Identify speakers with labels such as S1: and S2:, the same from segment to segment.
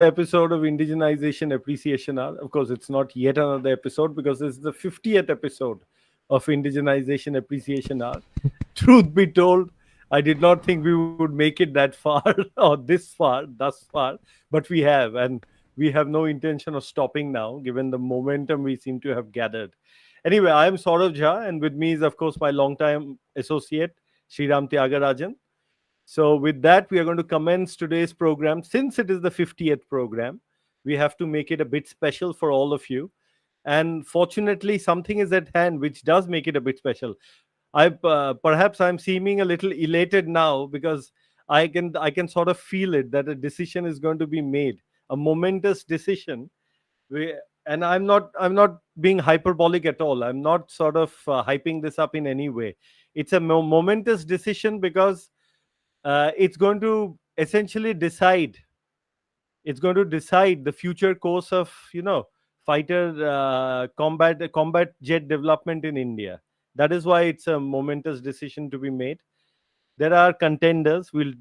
S1: episode of Indigenization Appreciation Hour. Of course, it's not yet another episode because this is the 50th episode of Indigenization Appreciation Hour. Truth be told, I did not think we would make it that far or thus far, but we have, and we have no intention of stopping now, given the momentum we seem to have gathered. Anyway, I am Saurav Jha, and with me is, of course, my longtime associate, Sriram Tyagarajan. So, with that, we are going to commence today's program. Since it is the 50th program, we have to make it a bit special for all of you. And fortunately, something is at hand which does make it a bit special. Perhaps I'm seeming a little elated now because I can sort of feel it that a decision is going to be made, a momentous decision. And I'm not being hyperbolic at all. I'm not sort of hyping this up in any way. It's a momentous decision because it's going to essentially decide the future course of fighter combat jet development in India. That is why it's a momentous decision to be made. There are contenders. We'll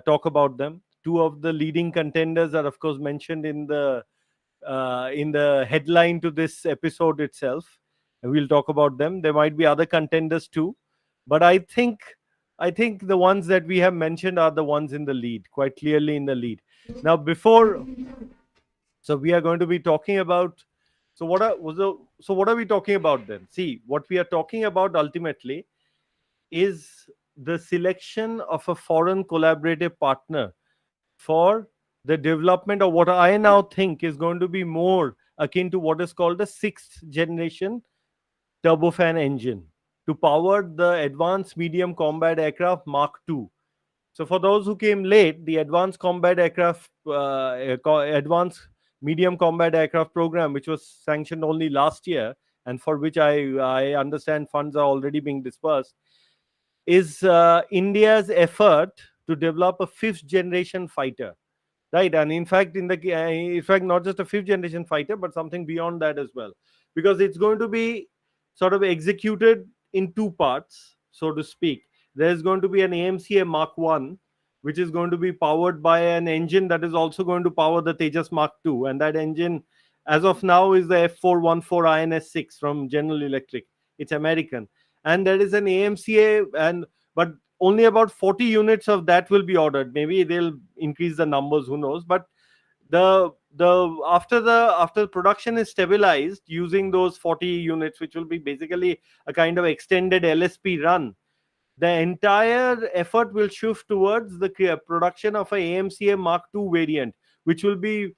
S1: talk about them. Two of the leading contenders are, of course, mentioned in the headline to this episode itself. And we'll talk about them. There might be other contenders too, but I think the ones that we have mentioned are the ones in the lead, quite clearly in the lead. Now, we are going to be talking about. So what are we talking about then? See, what we are talking about ultimately is the selection of a foreign collaborative partner for the development of what I now think is going to be more akin to what is called the sixth generation turbofan engine to power the advanced medium combat aircraft Mark II. So, for those who came late, the advanced medium combat aircraft program, which was sanctioned only last year, and for which I understand funds are already being dispersed, is India's effort to develop a fifth generation fighter, right? And in fact, not just a fifth generation fighter, but something beyond that as well, because it's going to be sort of executed in two parts, so to speak. There's going to be an AMCA Mark 1, which is going to be powered by an engine that is also going to power the Tejas Mark 2. And that engine, as of now, is the F414 INS6 from General Electric. It's American. And there is an AMCA, but only about 40 units of that will be ordered. Maybe they'll increase the numbers, who knows. But after the production is stabilized using those 40 units, which will be basically a kind of extended LSP run, the entire effort will shift towards the production of a AMCA Mark II variant, which will be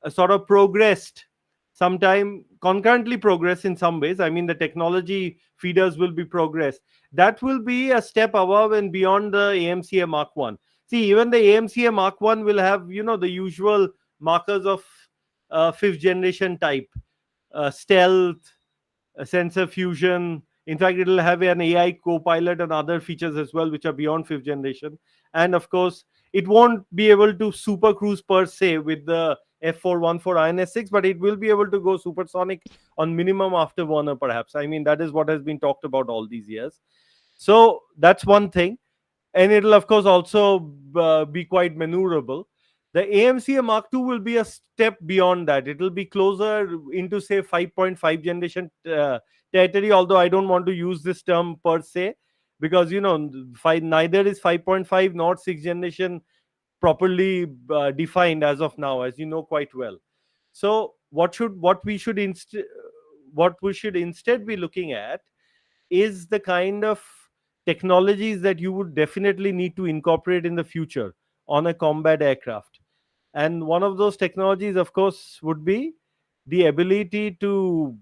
S1: sort of progressed sometime, concurrently progress in some ways. I mean, the technology feeders will be progressed. That will be a step above and beyond the AMCA Mark I. See, even the AMCA Mark I will have, the usual markers of fifth generation type, stealth, sensor fusion. In fact, it'll have an AI co-pilot and other features as well, which are beyond fifth generation. And of course, it won't be able to super cruise per se with the F414 INS6, but it will be able to go supersonic on minimum afterburner, perhaps. I mean, that is what has been talked about all these years. So that's one thing. And it'll, of course, also be quite maneuverable. The AMCA Mark II will be a step beyond that. It will be closer into, say, 5.5 generation territory, although I don't want to use this term per se, because, neither is 5.5 nor 6 generation properly defined as of now, as you know quite well. So what we should instead be looking at is the kind of technologies that you would definitely need to incorporate in the future on a combat aircraft. And one of those technologies, of course, would be the ability to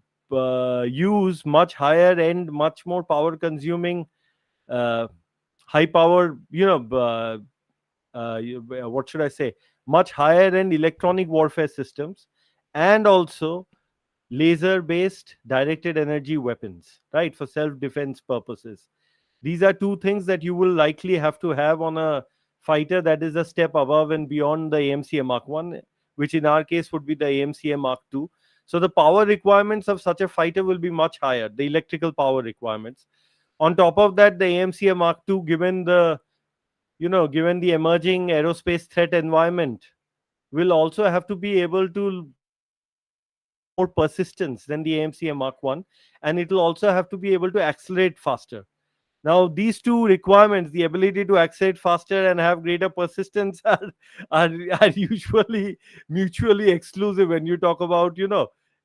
S1: use much higher end, much more power consuming, high power, what should I say, much higher end electronic warfare systems, and also laser based directed energy weapons, right, for self defense purposes. These are two things that you will likely have to have on a fighter that is a step above and beyond the AMCA Mark 1, which in our case would be the AMCA Mark 2. So the power requirements of such a fighter will be much higher, the electrical power requirements. On top of that, the AMCA Mark 2, given the emerging aerospace threat environment, will also have to be able to have more persistence than the AMCA Mark 1, and it will also have to be able to accelerate faster. Now, these two requirements, the ability to accelerate faster and have greater persistence, are usually mutually exclusive when you talk about,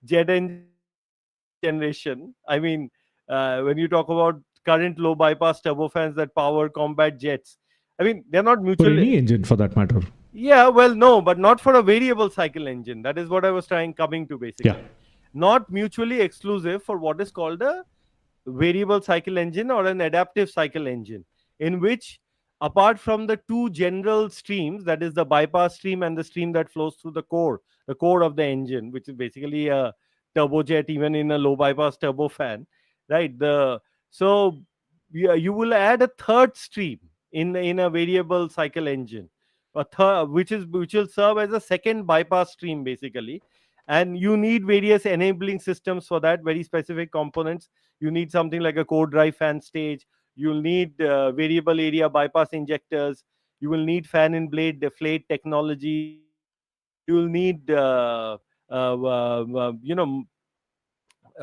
S1: jet engines of the latest generation. I mean, when you talk about current low bypass turbofans that power combat jets, I mean, they're not
S2: For
S1: mutually.
S2: any engine for that matter.
S1: Yeah, well, no, but not for a variable cycle engine. That is what I was trying coming to
S2: Yeah.
S1: basically. Not mutually exclusive for what is called a variable cycle engine or an adaptive cycle engine, in which, apart from the two general streams, that is the bypass stream and the stream that flows through the core of the engine, which is basically a turbojet, even in a low bypass turbofan, right? So you will add a third stream in a variable cycle engine, which will serve as a second bypass stream basically, and you need various enabling systems for that, very specific components. You need something like a core drive fan stage. You'll need variable area bypass injectors. You will need fan in blade deflate technologies. You will need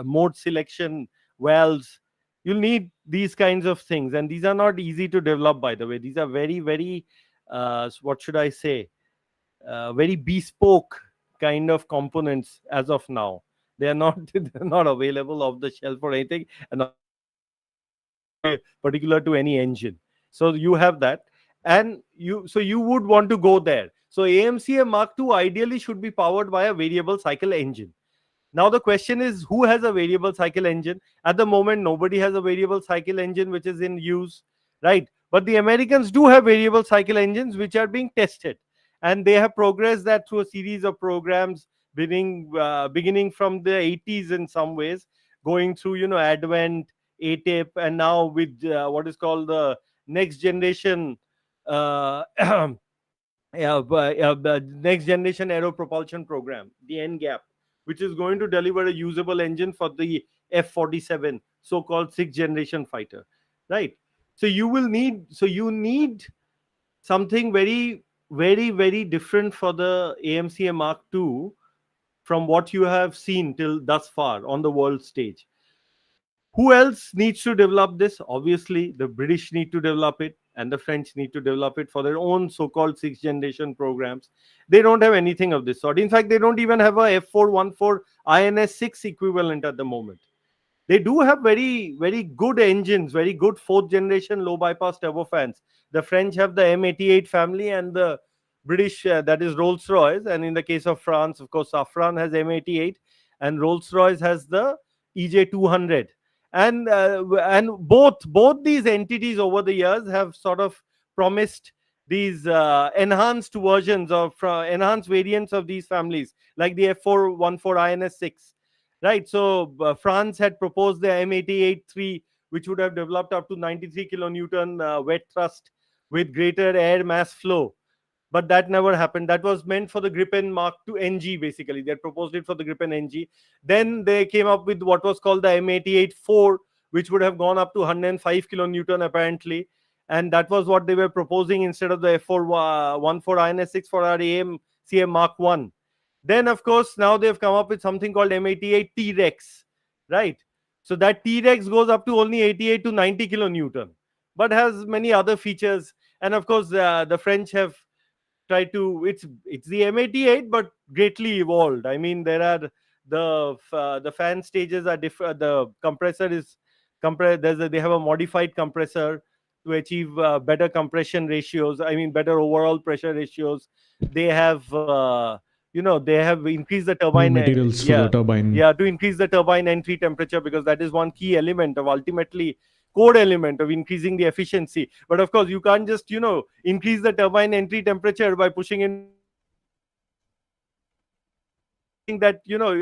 S1: mode selection valves. You'll need these kinds of things, and these are not easy to develop, by the way. These are very, very what should I say, very bespoke kind of components as of now. They are not they're not available off the shelf or anything, and not particular to any engine. So you have that, and you would want to go there. So AMCA Mark II ideally should be powered by a variable cycle engine. Now the question is, who has a variable cycle engine? At the moment, nobody has a variable cycle engine which is in use, right? But the Americans do have variable cycle engines which are being tested, and they have progressed that through a series of programs, beginning from the 80s in some ways, going through Advent, ATIP, and now with what is called the next generation. The next generation aero propulsion program, the NGAP, which is going to deliver a usable engine for the F-47, so-called sixth generation fighter, right? So you need something very, very, very different for the AMCA Mark II from what you have seen till thus far on the world stage. Who else needs to develop this? Obviously, the British need to develop it, and the French need to develop it for their own so-called sixth generation programs. They don't have anything of this sort. In fact, they don't even have a F414 INS-6 equivalent at the moment. They do have very, very good engines, very good fourth generation low bypass turbofans. The French have the M88 family, and the British, that is Rolls Royce. And in the case of France, of course, Safran has M88, and Rolls Royce has the EJ200. And both these entities over the years have sort of promised these enhanced variants of these families, like the F414 INS-6. Right. So France had proposed the M88-3, which would have developed up to 93 kilonewton wet thrust with greater air mass flow. But that never happened. That was meant for the Gripen Mark II NG, basically. They had proposed it for the Gripen NG. Then they came up with what was called the M88-4, which would have gone up to 105 kilonewton, apparently. And that was what they were proposing instead of the F414 INS-6 for our AMCA Mark 1. Then, of course, now they've come up with something called M88 T-Rex, right? So that T-Rex goes up to only 88 to 90 kilonewton, but has many other features. And of course, the French have tried to. It's the M88, but greatly evolved. I mean, there are the fan stages are different. The compressor is compressed. They have a modified compressor to achieve better compression ratios. I mean, better overall pressure ratios. They have. They have increased the
S2: New
S1: turbine,
S2: materials for the
S1: yeah,
S2: turbine.
S1: yeah, to increase the turbine entry temperature, because that is one key element of, ultimately, core element of increasing the efficiency. But of course, you can't just increase the turbine entry temperature by pushing in more blades and think that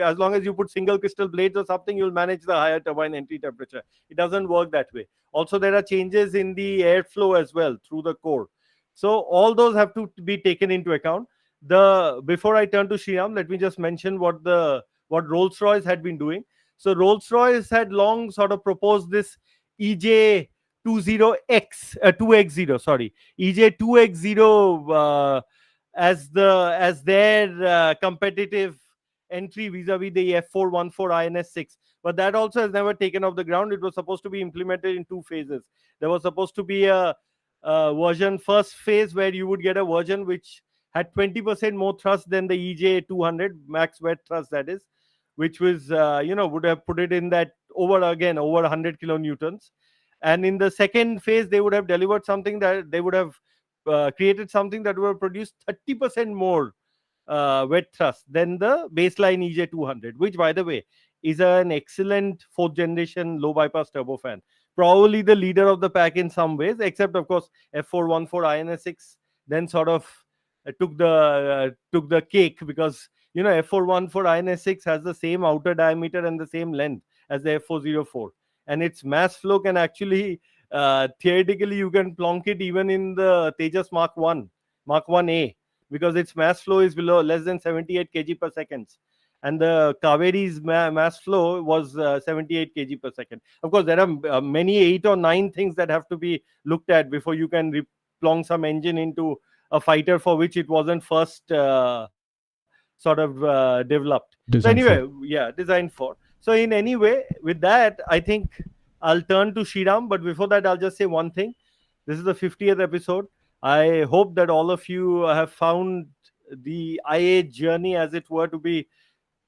S1: as long as you put single crystal blades or something, you'll manage the higher turbine entry temperature. It doesn't work that way. Also, there are changes in the airflow as well through the core. So all those have to be taken into account. The Before I turn to Sriram, let me just mention what Rolls Royce had been doing. So Rolls Royce had long sort of proposed this EJ 20X 2X0, sorry, EJ 2X0 as their competitive entry vis-a-vis the F414 INS-6. But that also has never taken off the ground. It was supposed to be implemented in 2 phases. There was supposed to be a version, first phase, where you would get a version which had 20% more thrust than the EJ200 max wet thrust, that is, which was would have put it in that over 100 kilonewtons. And in the second phase, they would have delivered something that they would have created something that would have produced 30% more wet thrust than the baseline EJ200, which, by the way, is an excellent fourth generation low bypass turbofan. Probably the leader of the pack in some ways, except of course F414 INS6 then sort of took the cake, because F414 INS6 has the same outer diameter and the same length as the F404, and its mass flow can actually theoretically you can plonk it even in the Tejas Mark 1A, because its mass flow is below less than 78 kg per second, and the Kaveri's mass flow was 78 kg per second. Of course, there are many 8 or 9 things that have to be looked at before you can plonk some engine into a fighter for which it wasn't first developed. So anyway, designed for. So in any way, with that, I think I'll turn to Shriram. But before that, I'll just say one thing. This is the 50th episode. I hope that all of you have found the IAH journey, as it were, to be,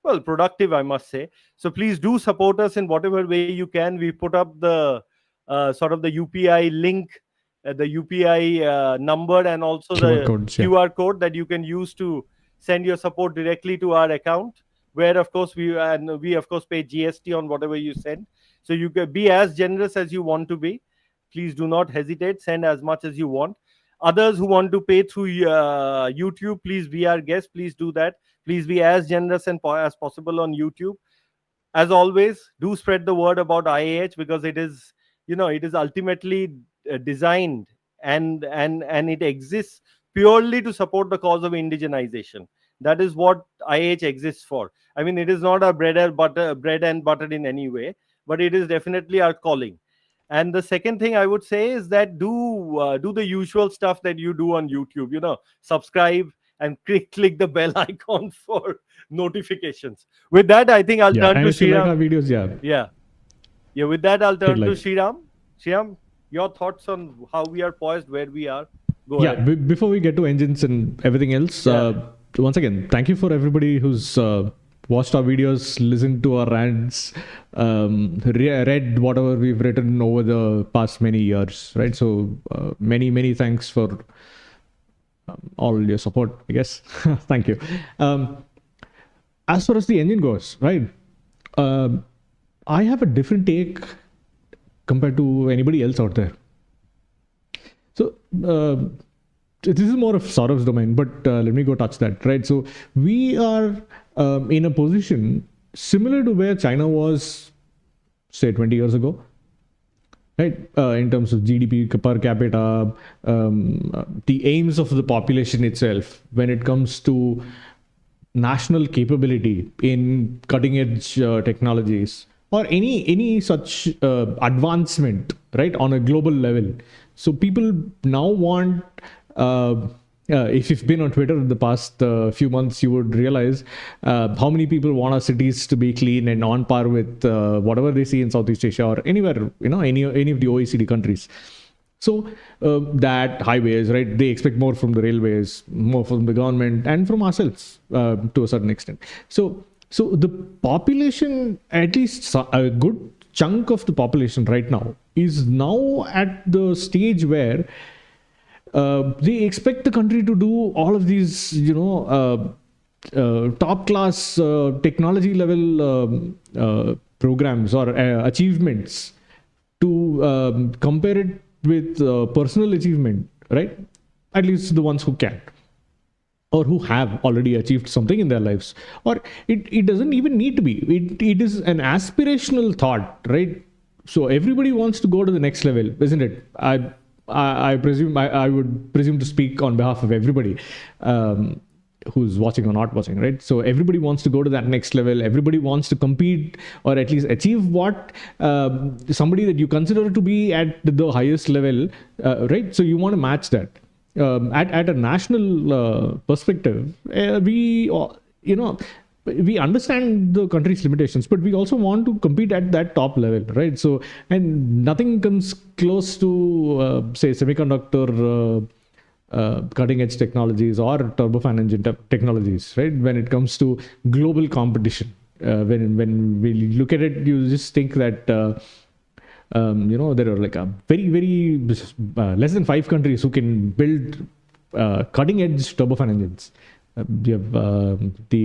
S1: well, productive, I must say. So please do support us in whatever way you can. We put up the the UPI link, the UPI number, and also the QR code that you can use to send your support directly to our account, where of course we of course pay GST on whatever you send. So you can be as generous as you want to be. Please do not hesitate. Send as much as you want. Others who want to pay through YouTube, please be our guest. Please do that. Please be as generous as possible on YouTube. As always, do spread the word about IAH, because it is, it is ultimately designed and it exists purely to support the cause of indigenization. That is what IAH exists for. I mean, it is not our bread and butter in any way, but it is definitely our calling. And the second thing I would say is that do the usual stuff that you do on YouTube. Subscribe and click the bell icon for notifications. With that, I think I'll turn to Shriram.
S2: Like our videos,
S1: yeah. With that, I'll turn to Shriram. Shriram, your thoughts on how we are poised, where we are. Go ahead.
S2: Before we get to engines and everything else, once again, thank you for everybody who's watched our videos, listened to our rants, read whatever we've written over the past many years, right? So many thanks for all your support, I guess. Thank you. As far as the engine goes, right, I have a different take compared to anybody else out there. So this is more of Saurav's domain, but let me go touch that, right? So we are in a position similar to where China was, say, 20 years ago, right? In terms of GDP per capita, the aims of the population itself, when it comes to national capability in cutting edge technologies or any such advancement, right, on a global level. So people now want, if you've been on Twitter in the past few months, you would realize how many people want our cities to be clean and on par with whatever they see in Southeast Asia or anywhere, any of the OECD countries. So that highways, right, they expect more from the railways, more from the government and from ourselves to a certain extent. So the population, at least a good chunk of the population right now, is now at the stage where they expect the country to do all of these, top class technology level programs or achievements to compare it with personal achievement, right? At least the ones who can or who have already achieved something in their lives. Or it doesn't even need to be. It is an aspirational thought, right? So everybody wants to go to the next level, isn't it? I presume I would presume to speak on behalf of everybody who's watching or not watching, right? So everybody wants to go to that next level. Everybody wants to compete or at least achieve what somebody that you consider to be at the highest level, right? So you want to match that. at a national perspective, we understand the country's limitations, but we also want to compete at that top level, right? So, and nothing comes close to, say, semiconductor cutting edge technologies or turbofan engine technologies, right? When it comes to global competition, when we look at it, you just think that there are like a very less than 5 countries who can build cutting edge turbofan engines. You have the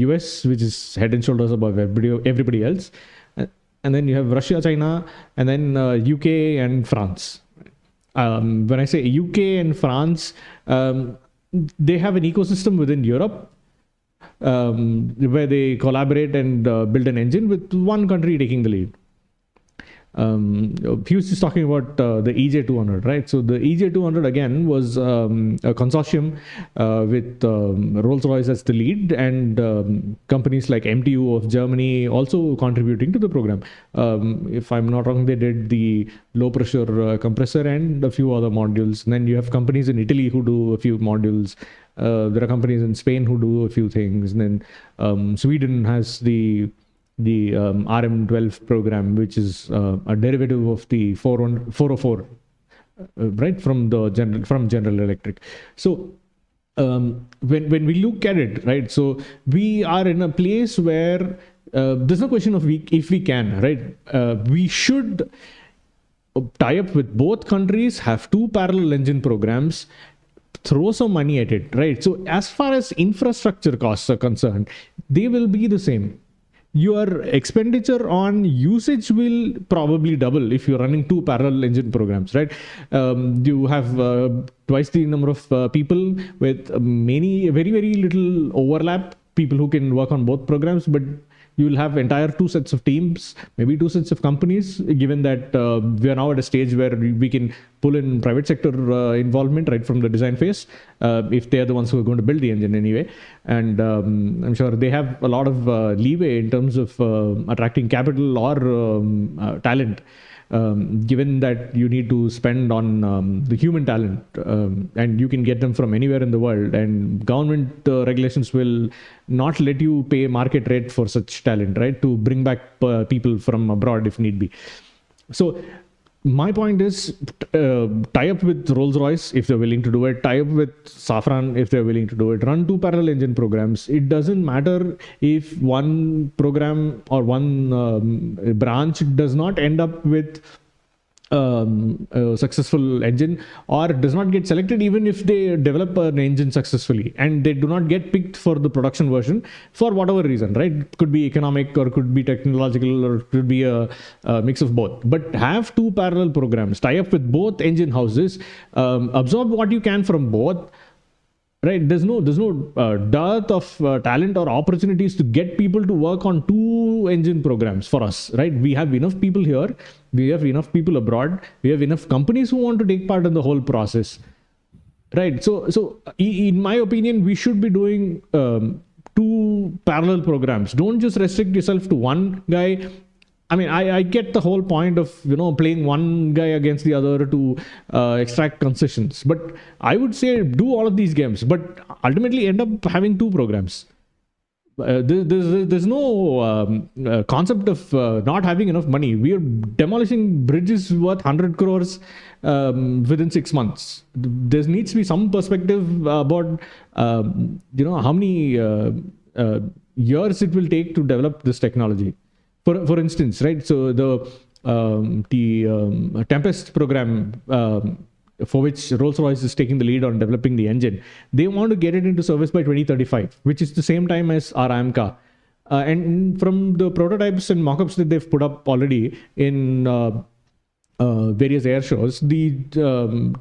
S2: US, which is head and shoulders above everybody else, and then you have Russia, China, and then UK and France. When I say UK and France, they have an ecosystem within Europe where they collaborate and build an engine with one country taking the lead. He was just talking about the EJ200, right? So the EJ200 again was a consortium with Rolls-Royce as the lead, and companies like MTU of Germany also contributing to the program. If I'm not wrong, they did the low pressure compressor and a few other modules. And then you have companies in Italy who do a few modules. There are companies in Spain who do a few things. And then Sweden has the RM12 program, which is a derivative of the 404, right, from General Electric. So when we look at it, right, so we are in a place where there's no question of if we can, right, we should tie up with both countries, have 2 parallel engine programs, throw some money at it, right? So as far as infrastructure costs are concerned, they will be the same. Your expenditure on usage will probably double if you're running 2 parallel engine programs, right? You have twice the number of people with very little overlap, people who can work on both programs, but you will have entire 2 sets of teams, maybe 2 sets of companies, given that we are now at a stage where we can pull in private sector involvement right from the design phase, if they are the ones who are going to build the engine anyway. And I'm sure they have a lot of leeway in terms of attracting capital or talent, given that you need to spend on the human talent, and you can get them from anywhere in the world, and government regulations will not let you pay market rate for such talent, right, to bring back people from abroad if need be. So my point is, tie up with Rolls-Royce if they're willing to do it, tie up with Safran if they're willing to do it, run 2 parallel engine programs. It doesn't matter if one program or one branch does not end up with a successful engine, or does not get selected, even if they develop an engine successfully and they do not get picked for the production version for whatever reason, right? Could be economic, or could be technological, or could be a mix of both. But have 2 parallel programs, tie up with both engine houses, absorb what you can from both. Right, there's no dearth of talent or opportunities to get people to work on 2 engine programs for us. Right, we have enough people here, we have enough people abroad, we have enough companies who want to take part in the whole process. Right, so in my opinion, we should be doing 2 parallel programs. Don't just restrict yourself to one guy. I mean, I get the whole point of, playing one guy against the other to extract concessions. But I would say do all of these games, but ultimately end up having 2 programs. There's no concept of not having enough money. We are demolishing bridges worth 100 crores within 6 months. There needs to be some perspective about, how many years it will take to develop this technology. For instance, right? So the Tempest program, for which Rolls-Royce is taking the lead on developing the engine, they want to get it into service by 2035, which is the same time as our AMCA. And from the prototypes and mock-ups that they've put up already in various air shows, the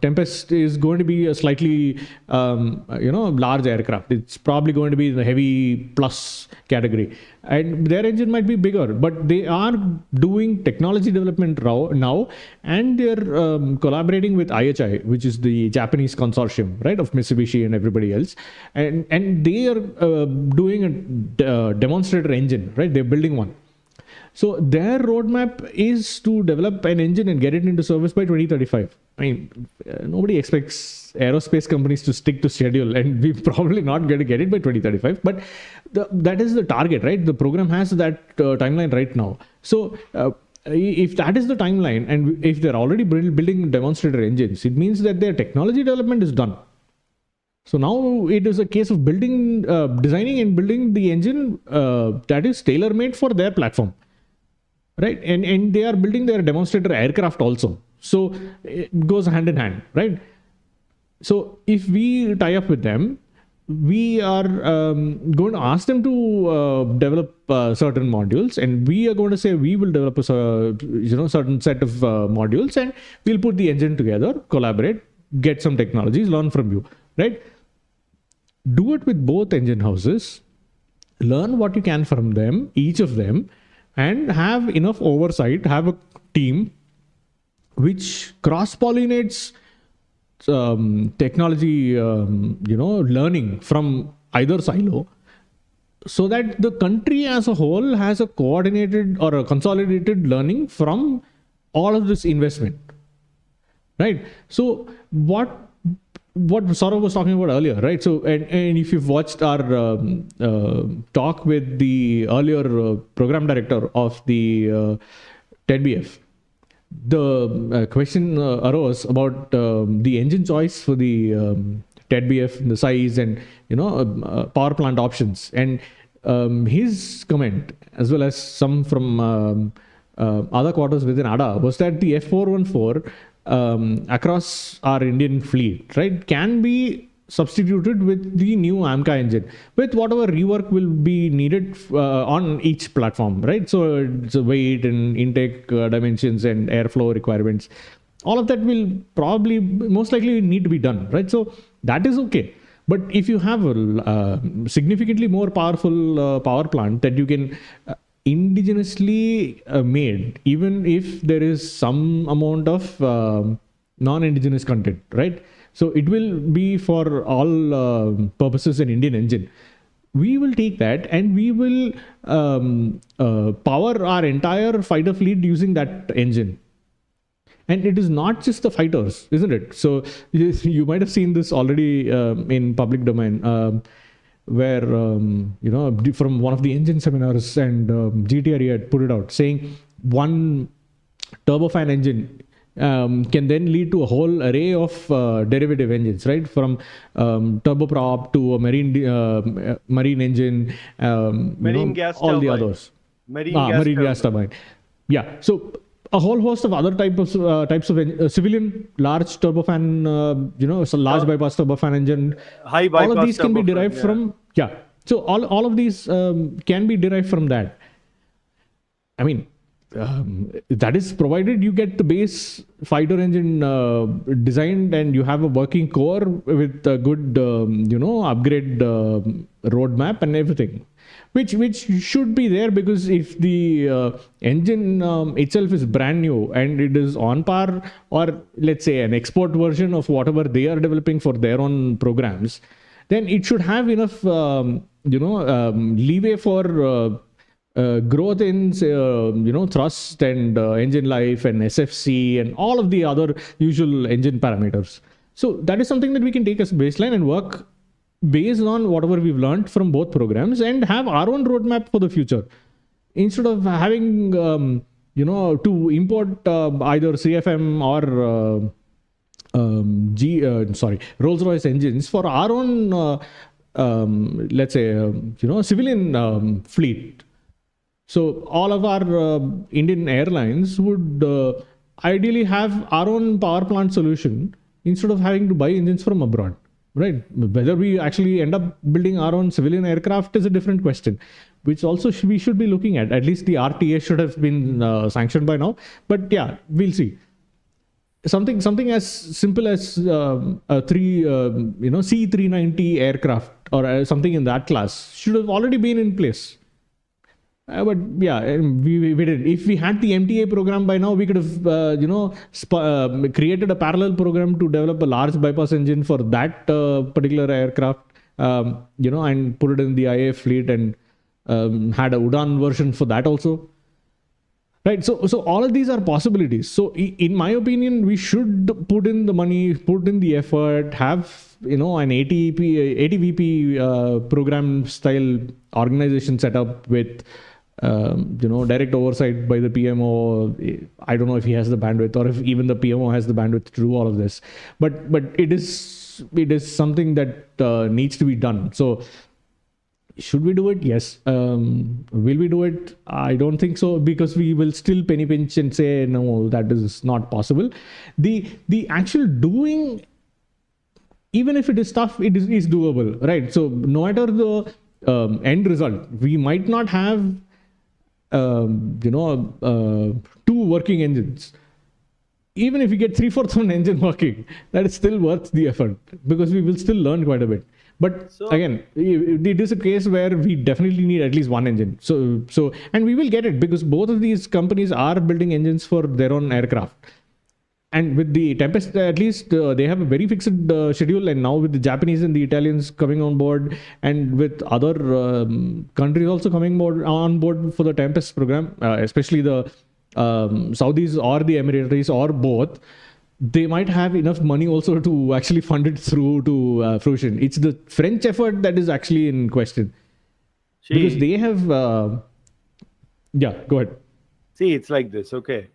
S2: Tempest is going to be a slightly large aircraft. It's probably going to be in the heavy plus category, and their engine might be bigger, but they are doing technology development now, and they're collaborating with IAH, which is the Japanese consortium, right, of Mitsubishi and everybody else, and they are doing a demonstrator engine, right? They're building one. So their roadmap is to develop an engine and get it into service by 2035. I mean, nobody expects aerospace companies to stick to schedule, and we're probably not going to get it by 2035. But that is the target, right? The program has that timeline right now. So if that is the timeline, and if they're already building demonstrator engines, it means that their technology development is done. So now it is a case of building, designing and building the engine that is tailor-made for their platform, right? And they are building their demonstrator aircraft also. So it goes hand in hand, right? So if we tie up with them, we are going to ask them to develop certain modules, and we are going to say we will develop a certain set of modules, and we'll put the engine together, collaborate, get some technologies, learn from you, right? Do it with both engine houses, learn what you can from them, each of them, and have enough oversight, have a team which cross-pollinates technology, learning from either silo, so that the country as a whole has a coordinated or a consolidated learning from all of this investment, right? So what Saurav was talking about earlier, right? So, and if you've watched our talk with the earlier program director of the TEDBF, the question arose about the engine choice for the TEDBF, the size, and power plant options. And his comment, as well as some from other quarters within ADA, was that the F414 across our Indian fleet, right, can be substituted with the new AMCA engine, with whatever rework will be needed on each platform, right? So it's a weight and intake dimensions and airflow requirements. All of that will probably most likely need to be done, right? So that is okay. But if you have a significantly more powerful power plant that you can indigenously made, even if there is some amount of non-indigenous content, right? So it will be for all purposes an Indian engine. We will take that and we will power our entire fighter fleet using that engine. And it is not just the fighters, isn't it? So you might have seen this already in public domain, where from one of the engine seminars, and GTRE had put it out, saying one turbofan engine can then lead to a whole array of derivative engines, right? From turboprop to a marine engine,
S1: marine gas
S2: all
S1: turbine.
S2: The others.
S1: Marine
S2: gas turbine. Yeah. So a whole host of other types of civilian large turbofan, so large bypass turbofan engine.
S1: High bypass.
S2: All of these can be derived from So all of these can be derived from that. I mean, that is provided you get the base fighter engine designed, and you have a working core with a good upgrade roadmap and everything, which should be there, because if the engine itself is brand new and it is on par, or let's say an export version of whatever they are developing for their own programs, then it should have enough leeway for growth in thrust and engine life and SFC and all of the other usual engine parameters. So that is something that we can take as baseline and work based on whatever we've learned from both programs, and have our own roadmap for the future, instead of having to import either CFM or Rolls-Royce engines for our own let's say civilian fleet. So all of our Indian airlines would ideally have our own power plant solution instead of having to buy engines from abroad, right? Whether we actually end up building our own civilian aircraft is a different question, which also we should be looking at. At least the RTA should have been sanctioned by now. But yeah, we'll see. Something as simple as a C390 aircraft or something in that class should have already been in place. But yeah, we did. If we had the MTA program by now, we could have created a parallel program to develop a large bypass engine for that particular aircraft, and put it in the IAH fleet, and had a Udan version for that also. Right. So all of these are possibilities. So in my opinion, we should put in the money, put in the effort, have, an ATVP program style organization set up with, direct oversight by the PMO. I don't know if he has the bandwidth, or if even the PMO has the bandwidth to do all of this, but it is something that needs to be done. So should we do it? Yes. Will we do it? I don't think so, because we will still penny pinch and say no, that is not possible. The actual doing, even if it is tough, is doable, right? So no matter the end result, we might not have two working engines. Even if we get three-fourths of an engine working, that is still worth the effort, because we will still learn quite a bit. But
S1: So
S2: again, it is a case where we definitely need at least one engine. So, and we will get it, because both of these companies are building engines for their own aircraft. And with the Tempest, at least they have a very fixed schedule. And now with the Japanese and the Italians coming on board, and with other countries also coming on board for the Tempest program, especially the Saudis or the Emiratis or both, they might have enough money also to actually fund it through to fruition. It's the French effort that is actually in question, because
S1: see,
S2: they have. Yeah, go ahead.
S1: see, it's like this. Okay,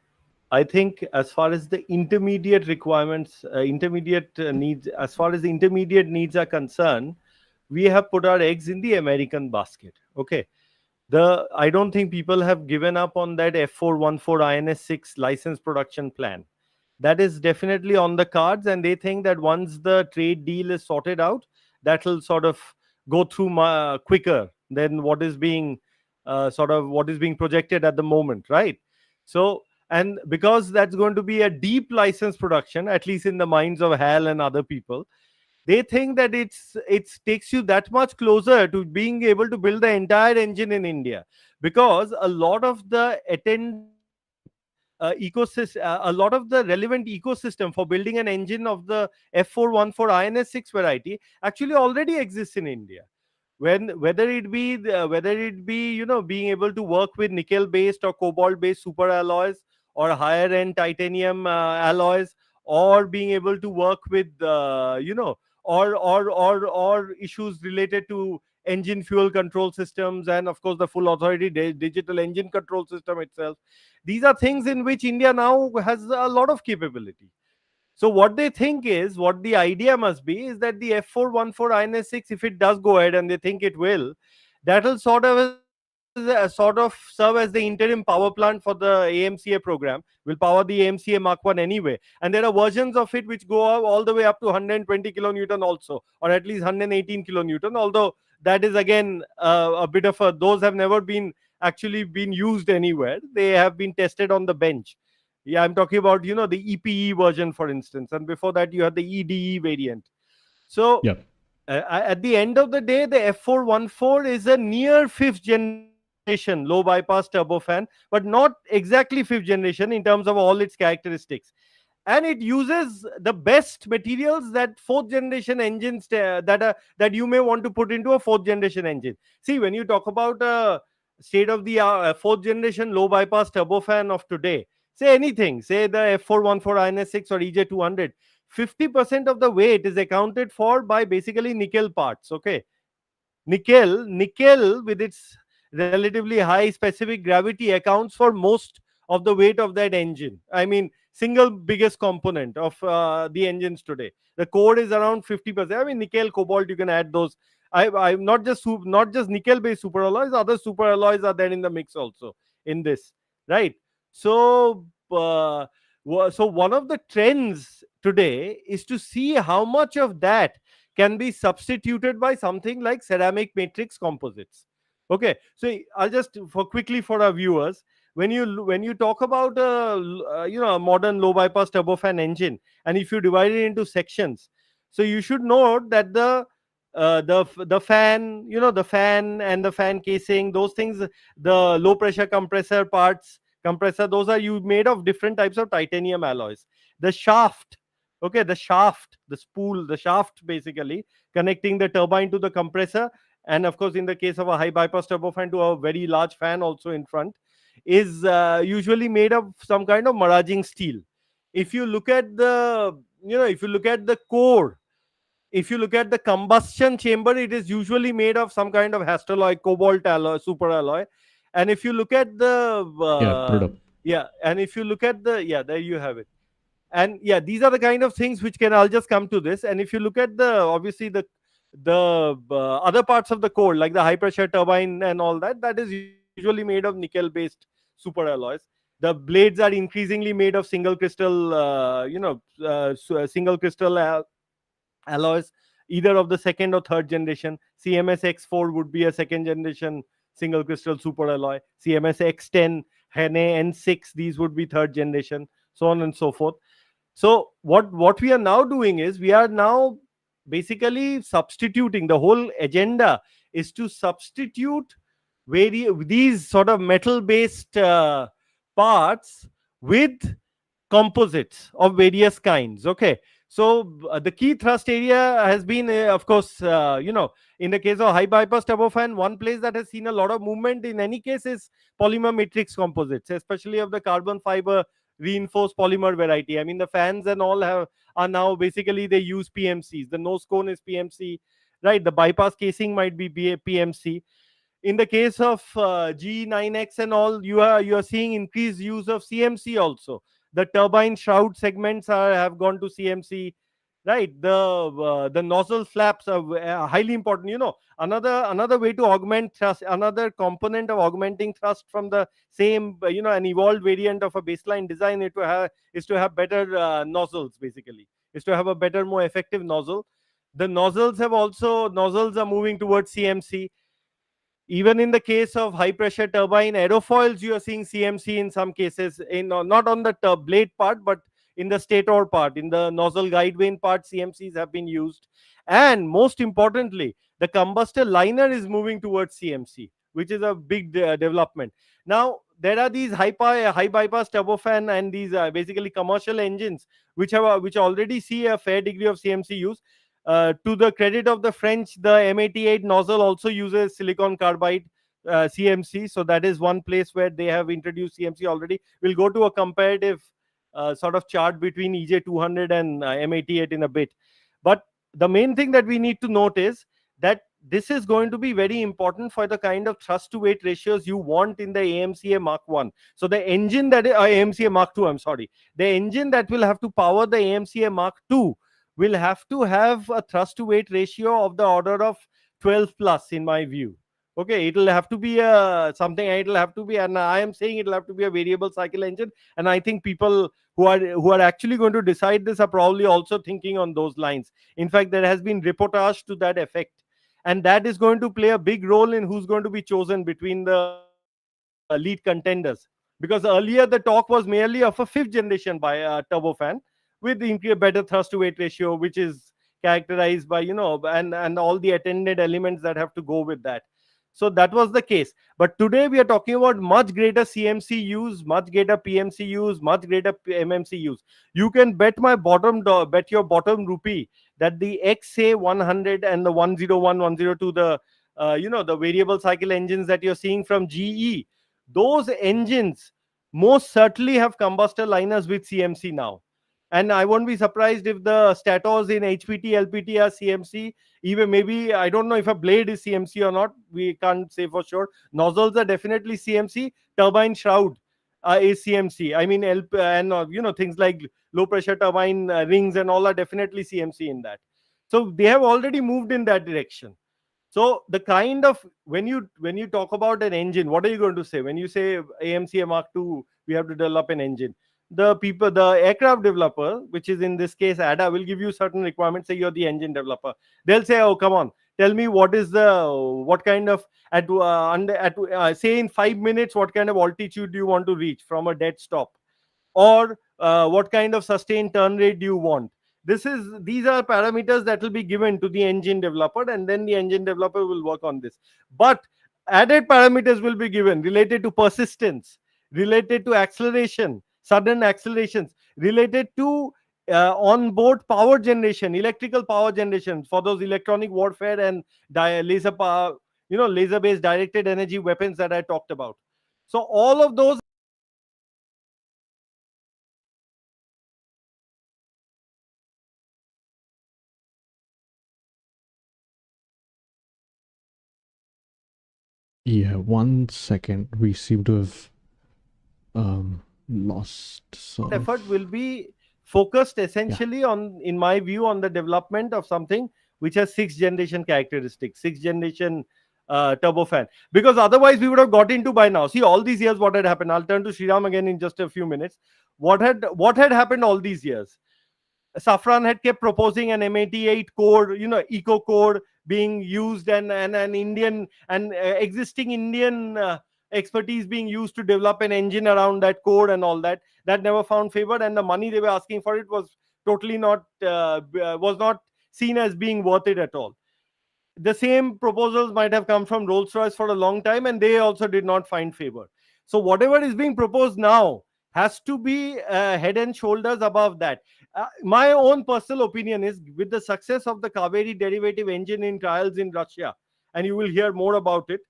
S1: I think as far as the intermediate requirements, intermediate needs, as far as the intermediate needs are concerned, we have put our eggs in the American basket. Okay, I don't think people have given up on that F414 INS6 license production plan. That is definitely on the cards, and they think that once the trade deal is sorted out, that will sort of go through quicker than what is being projected at the moment, right? So, and because that's going to be a deep license production, at least in the minds of Hal and other people, they think that it takes you that much closer to being able to build the entire engine in India, because a lot of the attendant ecosystem, a lot of the relevant ecosystem for building an engine of the F414 INS6 variety actually already exists in India. Whether it be being able to work with nickel based or cobalt based super alloys, or higher end titanium alloys, or being able to work with or issues related to engine fuel control systems, and of course the full authority digital engine control system itself. These are things in which India now has a lot of capability. So what they think is, what the idea must be, is that the F414 INS6, if it does go ahead, and they think it will, that will sort of serve as the interim power plant for the AMCA program. Will power the AMCA Mark 1 anyway, and there are versions of it which go all the way up to 120 kilonewton also, or at least 118 kilonewton. Although that is again a bit of a, those have never been actually been used anywhere. They have been tested on the bench. Yeah, I'm talking about the EPE version, for instance, and before that you had the EDE variant. So
S2: Yeah.
S1: at the end of the day, the F414 is a near fifth generation low bypass turbofan, but not exactly fifth generation in terms of all its characteristics. And it uses the best materials that fourth generation engines that you may want to put into a fourth generation engine. See, when you talk about state of the fourth generation low bypass turbofan of today, say anything, say the F414 INS6 or EJ200, 50% of the weight is accounted for by basically nickel parts. Okay, nickel with its relatively high specific gravity accounts for most of the weight of that engine. I mean, single biggest component of the engines today. The core is around 50%. I mean, nickel, cobalt, you can add those. I'm not just nickel based super alloys, other super alloys are there in the mix also in this, right? So so one of the trends today is to see how much of that can be substituted by something like ceramic matrix composites. Okay, so I'll just for quickly for our viewers, when you talk about a modern low bypass turbofan engine, and if you divide it into sections, so you should note that the fan, the fan and the fan casing, those things, the low pressure compressor parts, compressor, those are you made of different types of titanium alloys. The shaft, okay, the shaft, the spool, the shaft basically connecting the turbine to the compressor, and of course in the case of a high bypass turbofan to a very large fan also in front, is usually made of some kind of maraging steel. If you look at the, if you look at the core, if you look at the combustion chamber, it is usually made of some kind of hastelloy, cobalt alloy, super alloy. And if you look at the
S2: Yeah, product.
S1: yeah, and if you look at the, yeah, there you have it. And yeah, these are the kind of things which can, I'll just come to this. And if you look at the, obviously the other parts of the core, like the high pressure turbine and all that, that is usually made of nickel based super alloys. The blades are increasingly made of single crystal, single crystal alloys, either of the second or third generation. CMS X4 would be a second generation single crystal super alloy. CMS X10, Hene N6, these would be third generation, so on and so forth. So what we are now doing is, we are now basically substituting, the whole agenda is to substitute these sort of metal based parts with composites of various kinds. Okay, so the key thrust area has been, of course, in the case of high bypass turbofan, one place that has seen a lot of movement in any case is polymer matrix composites, especially of the carbon fiber reinforced polymer variety. I mean, the fans and all are now basically, they use PMCs. The nose cone is PMC, right? The bypass casing might be PMC. In the case of G9X and all, you are seeing increased use of CMC also. The turbine shroud segments have gone to CMC, right? The nozzle flaps are highly important. Another way to augment thrust, another component of augmenting thrust from the same, an evolved variant of a baseline design, is to have better nozzles. Basically, is to have a better, more effective nozzle. The nozzles are moving towards CMC. Even in the case of high pressure turbine aerofoils, you are seeing CMC in some cases, in not on the blade part, but in the stator part, in the nozzle guide vane part, CMCs have been used. And most importantly, the combustor liner is moving towards CMC, which is a big development. Now there are these high bypass turbofan and these basically commercial engines which already see a fair degree of CMC use. To the credit of the French, the M88 nozzle also uses silicon carbide CMC. So that is one place where they have introduced CMC already. We'll go to a comparative sort of chart between EJ200 and M88 in a bit. But the main thing that we need to note is that this is going to be very important for the kind of thrust to weight ratios you want in the AMCA Mark 1. So the engine that AMCA Mark 2, I'm sorry, the engine that will have to power the AMCA Mark 2 will have to have a thrust to weight ratio of the order of 12 plus, in my view. Okay, it'll have to be it'll have to be, and I am saying it'll have to be a variable cycle engine. And I think people who are actually going to decide this are probably also thinking on those lines. In fact, there has been reportage to that effect, and that is going to play a big role in who's going to be chosen between the lead contenders. Because earlier the talk was merely of a fifth generation by turbofan with better thrust to weight ratio, which is characterized by, and all the attendant elements that have to go with that. So that was the case. But today we are talking about much greater CMC use, much greater PMC use, much greater MMC use. You can bet your bottom rupee that the XA100 and the 101, 102, the variable cycle engines that you're seeing from GE, those engines most certainly have combustor liners with CMC now. And I won't be surprised if the stators in HPT, LPT are CMC. Even maybe, I don't know if a blade is CMC or not. We can't say for sure. Nozzles are definitely CMC. Turbine shroud is CMC. I mean, things like low pressure turbine rings and all are definitely CMC in that. So they have already moved in that direction. So the kind of, when you talk about an engine, what are you going to say when you say AMCA Mark II? We have to develop an engine. The aircraft developer, which is in this case ADA, will give you certain requirements. Say you're the engine developer, they'll say, oh, come on, tell me what kind of say in 5 minutes, what kind of altitude do you want to reach from a dead stop, or what kind of sustained turn rate do you want. These are parameters that will be given to the engine developer, and then the engine developer will work on this. But added parameters will be given related to persistence, related to acceleration, sudden accelerations, related to on-board power generation, electrical power generation for those electronic warfare and laser power, laser-based directed energy weapons that I talked about. So all of those.
S2: Yeah, 1 second. We seem to have lost sort
S1: Effort
S2: of.
S1: will be focused
S2: Yeah.
S1: essentially on, in my view, on the development of something which has 6th generation characteristics, 6th generation turbofan. Because otherwise we would have got into by now. See, all these years what had happened. I'll turn to Sriram again in just a few minutes. What had happened all these years? Safran had kept proposing an M88 core, eco core being used, and an Indian and existing Indian expertise being used to develop an engine around that core and all that. That never found favor, and the money they were asking for it was totally not was not seen as being worth it at all. The same proposals might have come from Rolls-Royce for a long time, and they also did not find favor. So whatever is being proposed now has to be head and shoulders above that. My own personal opinion is, with the success of the Kaveri derivative engine in trials in Russia, and you will hear more about it,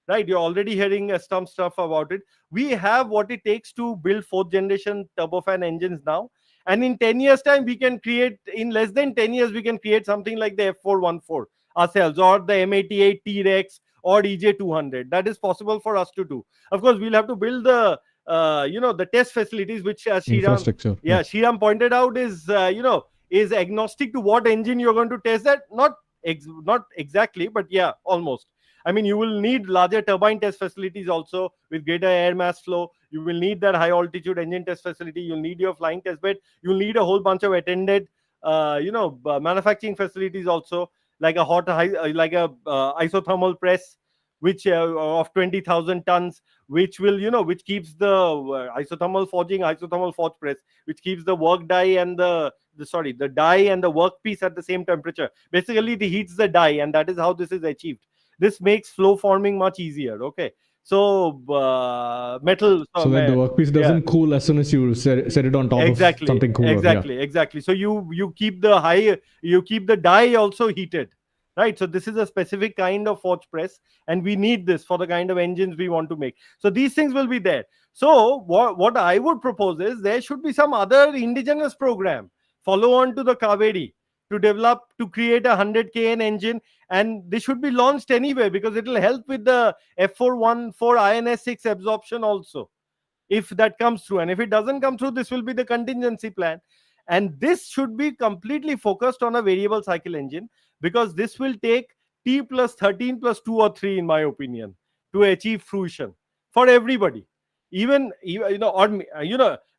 S1: right? You're already hearing some stuff about it. We have what it takes to build 4th generation turbofan engines now, and in 10 years time we can create, in less than 10 years we can create something like the F414 ourselves, or the M88 T-Rex, or EJ200. That is possible for us to do. Of course we'll have to build the the test facilities, which Sriram,
S2: Infrastructure.
S1: yeah,
S2: Yes.
S1: Sriram pointed out, is agnostic to what engine you're going to test that. Not exactly, but yeah, almost. I mean, you will need larger turbine test facilities also with greater air mass flow. You will need that high altitude engine test facility. You'll need your flying test bed. You'll need a whole bunch of attended, manufacturing facilities also, like a isothermal press, which of 20,000 tons, which will, which keeps the isothermal forging, isothermal forge press, which keeps the work die and the die and the workpiece at the same temperature. Basically, it heats the die, and that is how this is achieved. This makes flow forming much easier. Okay, so metal,
S2: So that the workpiece
S1: yeah,
S2: doesn't cool as soon as you set it on top of
S1: exactly,
S2: something cooler. Yeah.
S1: exactly. So you keep the high, you keep the die also heated, right? So this is a specific kind of forge press, and we need this for the kind of engines we want to make. So these things will be there. So what I would propose is, there should be some other indigenous program follow on to the Kaveri, to develop, to create a 100 kN engine, and this should be launched anyway, because it will help with the F414 INS6 absorption also, if that comes through. And if it doesn't come through, this will be the contingency plan. And this should be completely focused on a variable cycle engine, because this will take T plus 13 plus 2 or 3, in my opinion, to achieve fruition for everybody. Even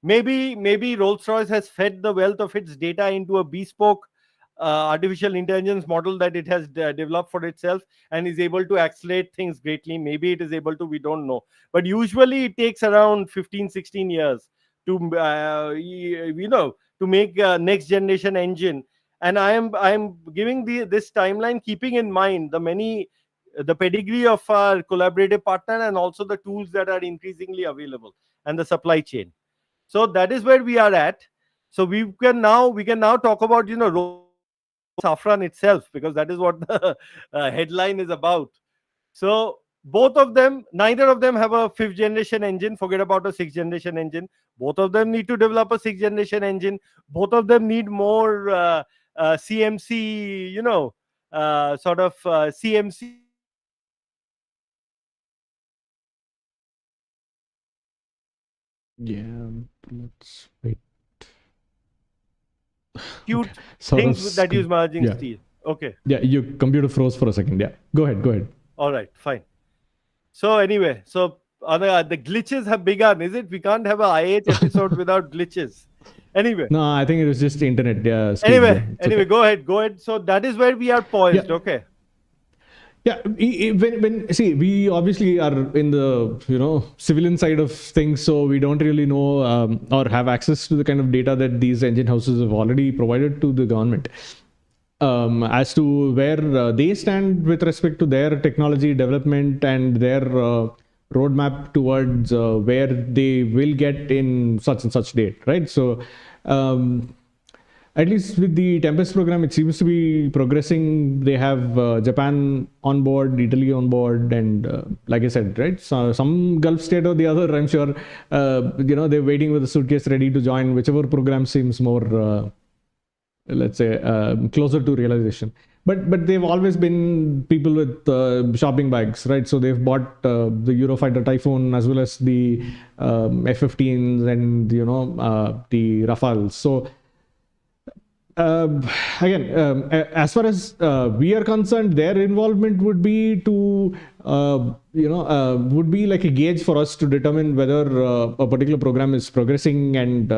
S1: maybe Rolls-Royce has fed the wealth of its data into a bespoke artificial intelligence model that it has developed for itself, and is able to accelerate things greatly. Maybe it is able to, we don't know. But usually it takes around 15-16 years to to make a next generation engine. And I am giving this timeline, keeping in mind the pedigree of our collaborative partner, and also the tools that are increasingly available, and the supply chain. So that is where we are at. So we can now talk about, Safran itself, because that is what the headline is about. So both of them, neither of them have a 5th generation engine. Forget about a 6th generation engine. Both of them need to develop a 6th generation engine. Both of them need more CMC, CMC.
S2: Yeah. Let's wait. Okay.
S1: Cute
S2: Sort of.
S1: things that use merging
S2: Yeah.
S1: steel. Okay.
S2: Yeah. Your computer froze for a second. Yeah. Go ahead. Go ahead.
S1: All right. Fine. So anyway, the glitches have begun. Is it? We can't have a IAH episode without glitches. Anyway.
S2: No, I think it was just internet. Yeah. Speed.
S1: Anyway,
S2: Yeah. It's okay.
S1: go ahead. So that is where we are poised.
S2: Yeah.
S1: Okay.
S2: Yeah, when see, we obviously are in the civilian side of things, so we don't really know or have access to the kind of data that these engine houses have already provided to the government as to where they stand with respect to their technology development and their roadmap towards where they will get in such and such date, right? So at least with the Tempest program, it seems to be progressing. They have Japan on board, Italy on board, and like I said, right, so some Gulf state or the other, I'm sure, they're waiting with a suitcase ready to join whichever program seems more, let's say, closer to realization. But they've always been people with shopping bags, right? So they've bought the Eurofighter Typhoon as well as the F-15s and the Rafales. So again, as far as we are concerned, their involvement would be to would be like a gauge for us to determine whether a particular program is progressing and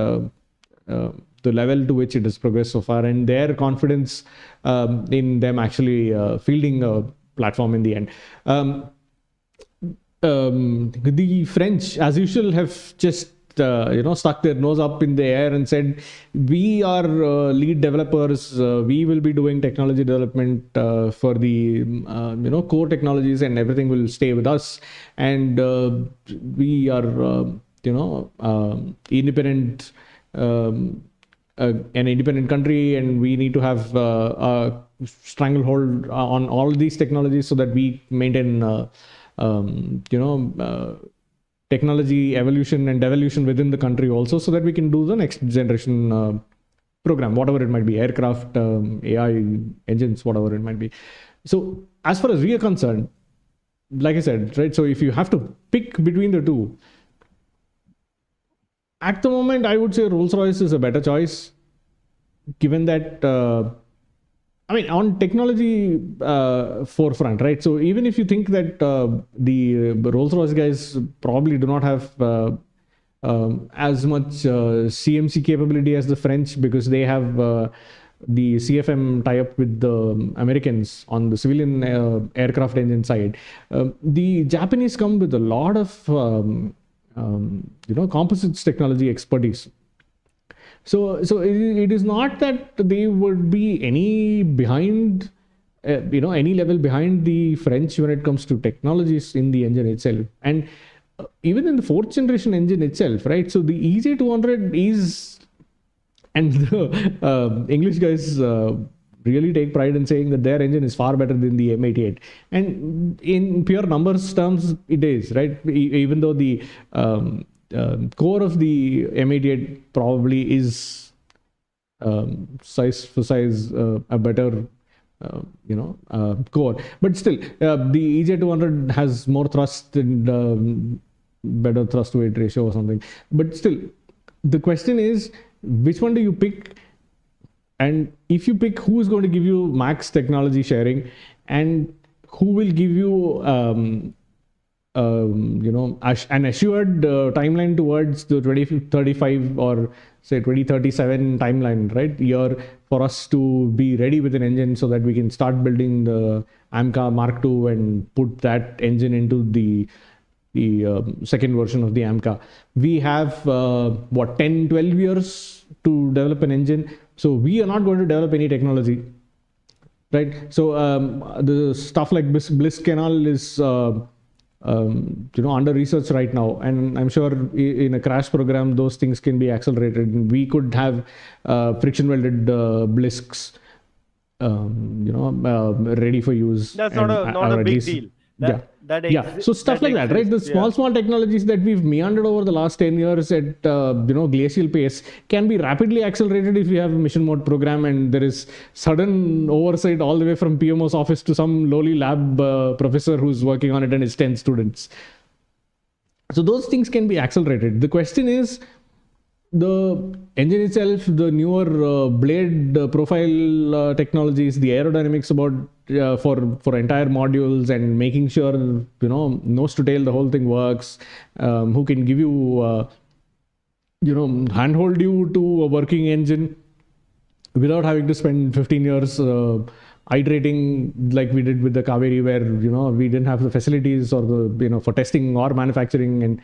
S2: the level to which it has progressed so far, and their confidence in them actually fielding a platform in the end. The French, as usual, have just stuck their nose up in the air and said, we are lead developers, we will be doing technology development for the core technologies, and everything will stay with us, and we are independent, an independent country, and we need to have a stranglehold on all these technologies so that we maintain technology evolution and devolution within the country also, so that we can do the next generation program, whatever it might be, aircraft, AI engines, whatever it might be. So as far as we are concerned, like I said, right, so if you have to pick between the two, at the moment, I would say Rolls-Royce is a better choice, given that, on technology forefront, right? So even if you think that the Rolls-Royce guys probably do not have as much CMC capability as the French, because they have the CFM tie-up with the Americans on the civilian aircraft engine side. The Japanese come with a lot of composites technology expertise. So it is not that they would be any behind, any level behind the French when it comes to technologies in the engine itself. And even in the fourth generation engine itself, right? So the EJ200 is, and the English guys really take pride in saying that their engine is far better than the M88. And in pure numbers terms, it is, right? Even though the core of the M88 probably is size for size a better core, but still the EJ200 has more thrust and better thrust to weight ratio or something. But still, the question is, which one do you pick? And if you pick, who is going to give you max technology sharing, and who will give you an assured timeline towards the 2035 or say 2037 timeline, right, year, for us to be ready with an engine so that we can start building the AMCA Mark II and put that engine into the second version of the AMCA. We have 10, 12 years to develop an engine. So we are not going to develop any technology, right? So the stuff like Bliss Canal is under research right now, and I'm sure in a crash program those things can be accelerated. We could have friction welded blisks ready for use.
S1: That's not a big deal.
S2: So stuff like that, right? The small technologies that we've meandered over the last 10 years at glacial pace can be rapidly accelerated if you have a mission mode program and there is sudden oversight all the way from PMO's office to some lowly lab professor who's working on it and his 10 students. So those things can be accelerated. The question is, the engine itself, the newer blade profile technologies, the aerodynamics about for entire modules, and making sure nose to tail the whole thing works, who can give you handhold you to a working engine without having to spend 15 years iterating like we did with the Kaveri, where we didn't have the facilities or the for testing or manufacturing, and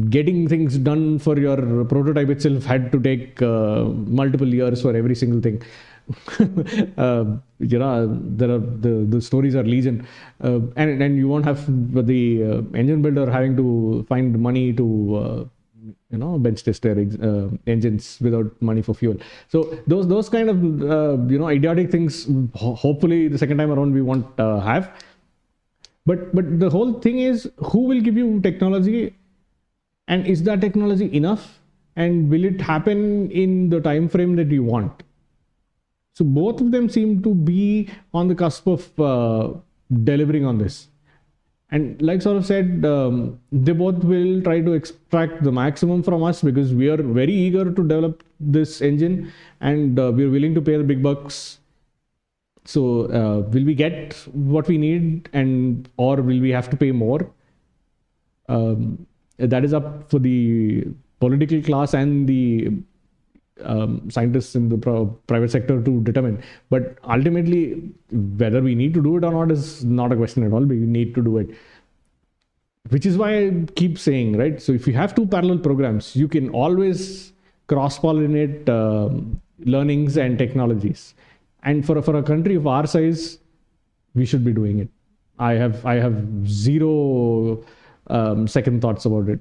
S2: getting things done for your prototype itself had to take multiple years for every single thing. There are the stories are legion, and you won't have the engine builder having to find money to bench tester engines without money for fuel. So those kind of idiotic things, hopefully the second time around we won't have. But the whole thing is, who will give you technology, and is that technology enough, and will it happen in the time frame that you want? So both of them seem to be on the cusp of delivering on this. And like sort of said, they both will try to extract the maximum from us, because we are very eager to develop this engine, and we're willing to pay the big bucks. So will we get what we need, and or will we have to pay more? That is up for the political class and the scientists in the private sector to determine. But ultimately, whether we need to do it or not is not a question at all. We need to do it, which is why I keep saying, right? So if you have two parallel programs, you can always cross-pollinate learnings and technologies. And for a country of our size, we should be doing it. I have zero second thoughts about it.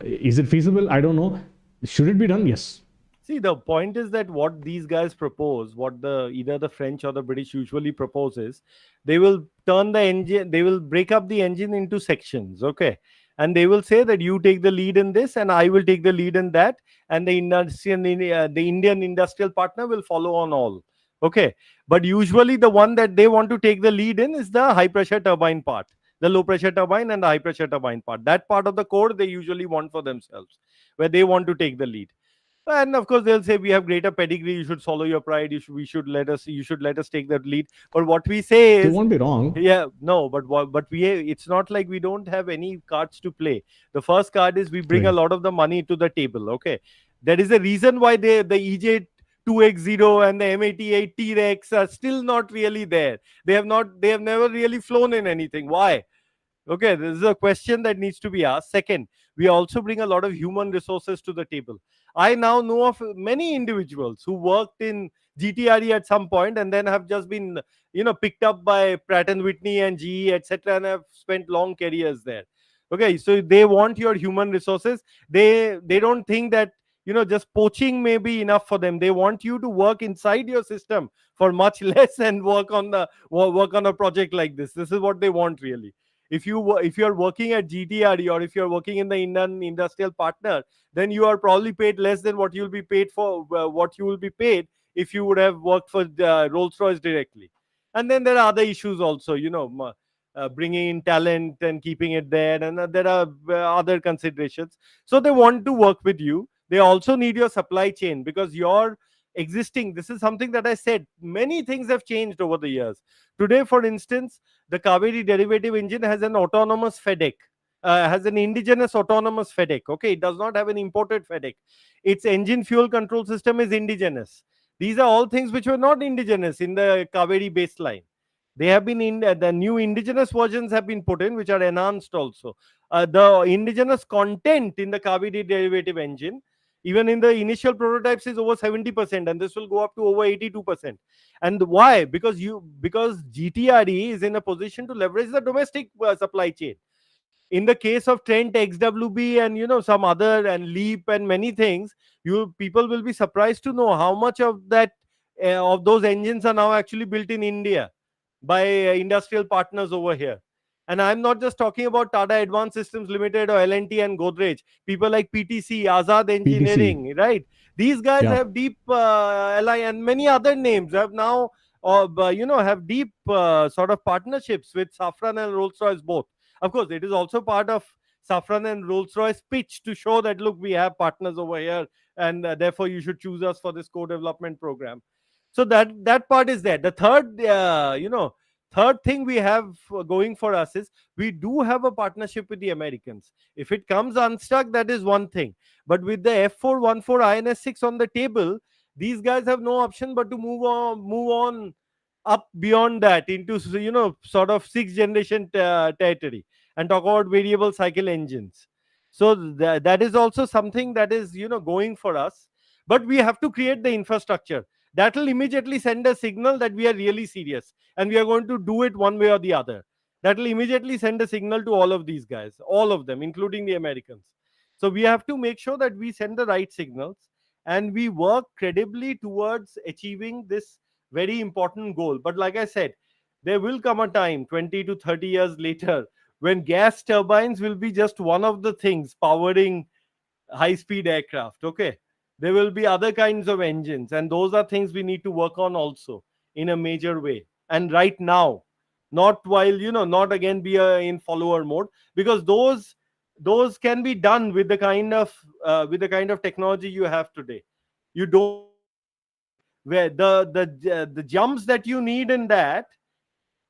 S2: Is it feasible? I don't know. Should it be done? Yes.
S1: See, the point is that what these guys propose, what either the French or the British usually proposes, they will turn the engine, they will break up the engine into sections, okay? And they will say that you take the lead in this, and I will take the lead in that, and the Indian industrial partner will follow on all, okay? But usually the one that they want to take the lead in is the high pressure turbine part, the low pressure turbine and the high pressure turbine part. That part of the core they usually want for themselves, where they want to take the lead. And of course they'll say we have greater pedigree, you should swallow your pride, you should let us take that lead. But what we say is,
S2: they won't be wrong.
S1: Yeah, no, but it's not like we don't have any cards to play. The first card is we bring a lot of the money to the table, okay? There is a reason why the EJ 2X0 and the M88 T-Rex are still not really there. They have never really flown in anything. Why? Okay, this is a question that needs to be asked. Second, we also bring a lot of human resources to the table. I now know of many individuals who worked in GTRE at some point and then have just been, picked up by Pratt and Whitney and GE, etc., and have spent long careers there. Okay, so they want your human resources. They don't think that just poaching may be enough for them. They want you to work inside your system for much less and work on a project like this. This is what they want really. If you're working at GTRE or if you're working in the Indian industrial partner, then you are probably paid less than what you'll be paid for what you will be paid if you would have worked for Rolls-Royce directly. And then there are other issues also, bringing in talent and keeping it there, and there are other considerations. So they want to work with you. They also need your supply chain, because your existing, this is something that I said, many things have changed over the years. Today, for instance, the Kaveri derivative engine has an autonomous FEDEC, has an indigenous autonomous FEDEC. Okay, it does not have an imported FEDEC. Its engine fuel control system is indigenous. These are all things which were not indigenous in the Kaveri baseline. They have been in the new indigenous versions have been put in, which are enhanced also. The indigenous content in the Kaveri derivative engine, even in the initial prototypes, is over 70%, and this will go up to over 82%. And why? Because GTRE is in a position to leverage the domestic supply chain. In the case of Trent XWB and some other, and Leap and many things, people will be surprised to know how much of that of those engines are now actually built in India by industrial partners over here. And I'm not just talking about Tata Advanced Systems Limited or L&T and Godrej. People like PTC, Azad Engineering, right? These guys have deep LI, and many other names have now, have deep sort of partnerships with Safran and Rolls-Royce both. Of course, it is also part of Safran and Rolls-Royce pitch to show that, look, we have partners over here, and therefore you should choose us for this co-development program. So that part is there. The third thing we have going for us is we do have a partnership with the Americans. If it comes unstuck, that is one thing. But with the F414 INS-6 on the table, these guys have no option but to move on up beyond that into sort of sixth generation territory and talk about variable cycle engines. So that is also something that is going for us. But we have to create the infrastructure that will immediately send a signal that we are really serious and we are going to do it one way or the other. That will immediately send a signal to all of these guys, all of them, including the Americans. So we have to make sure that we send the right signals and we work credibly towards achieving this very important goal. But like I said, there will come a time 20 to 30 years later when gas turbines will be just one of the things powering high speed aircraft. Okay, there will be other kinds of engines, and those are things we need to work on also in a major way, and right now, not while, not again be in follower mode, because those can be done with the kind of technology you have today. You don't where the jumps that you need in that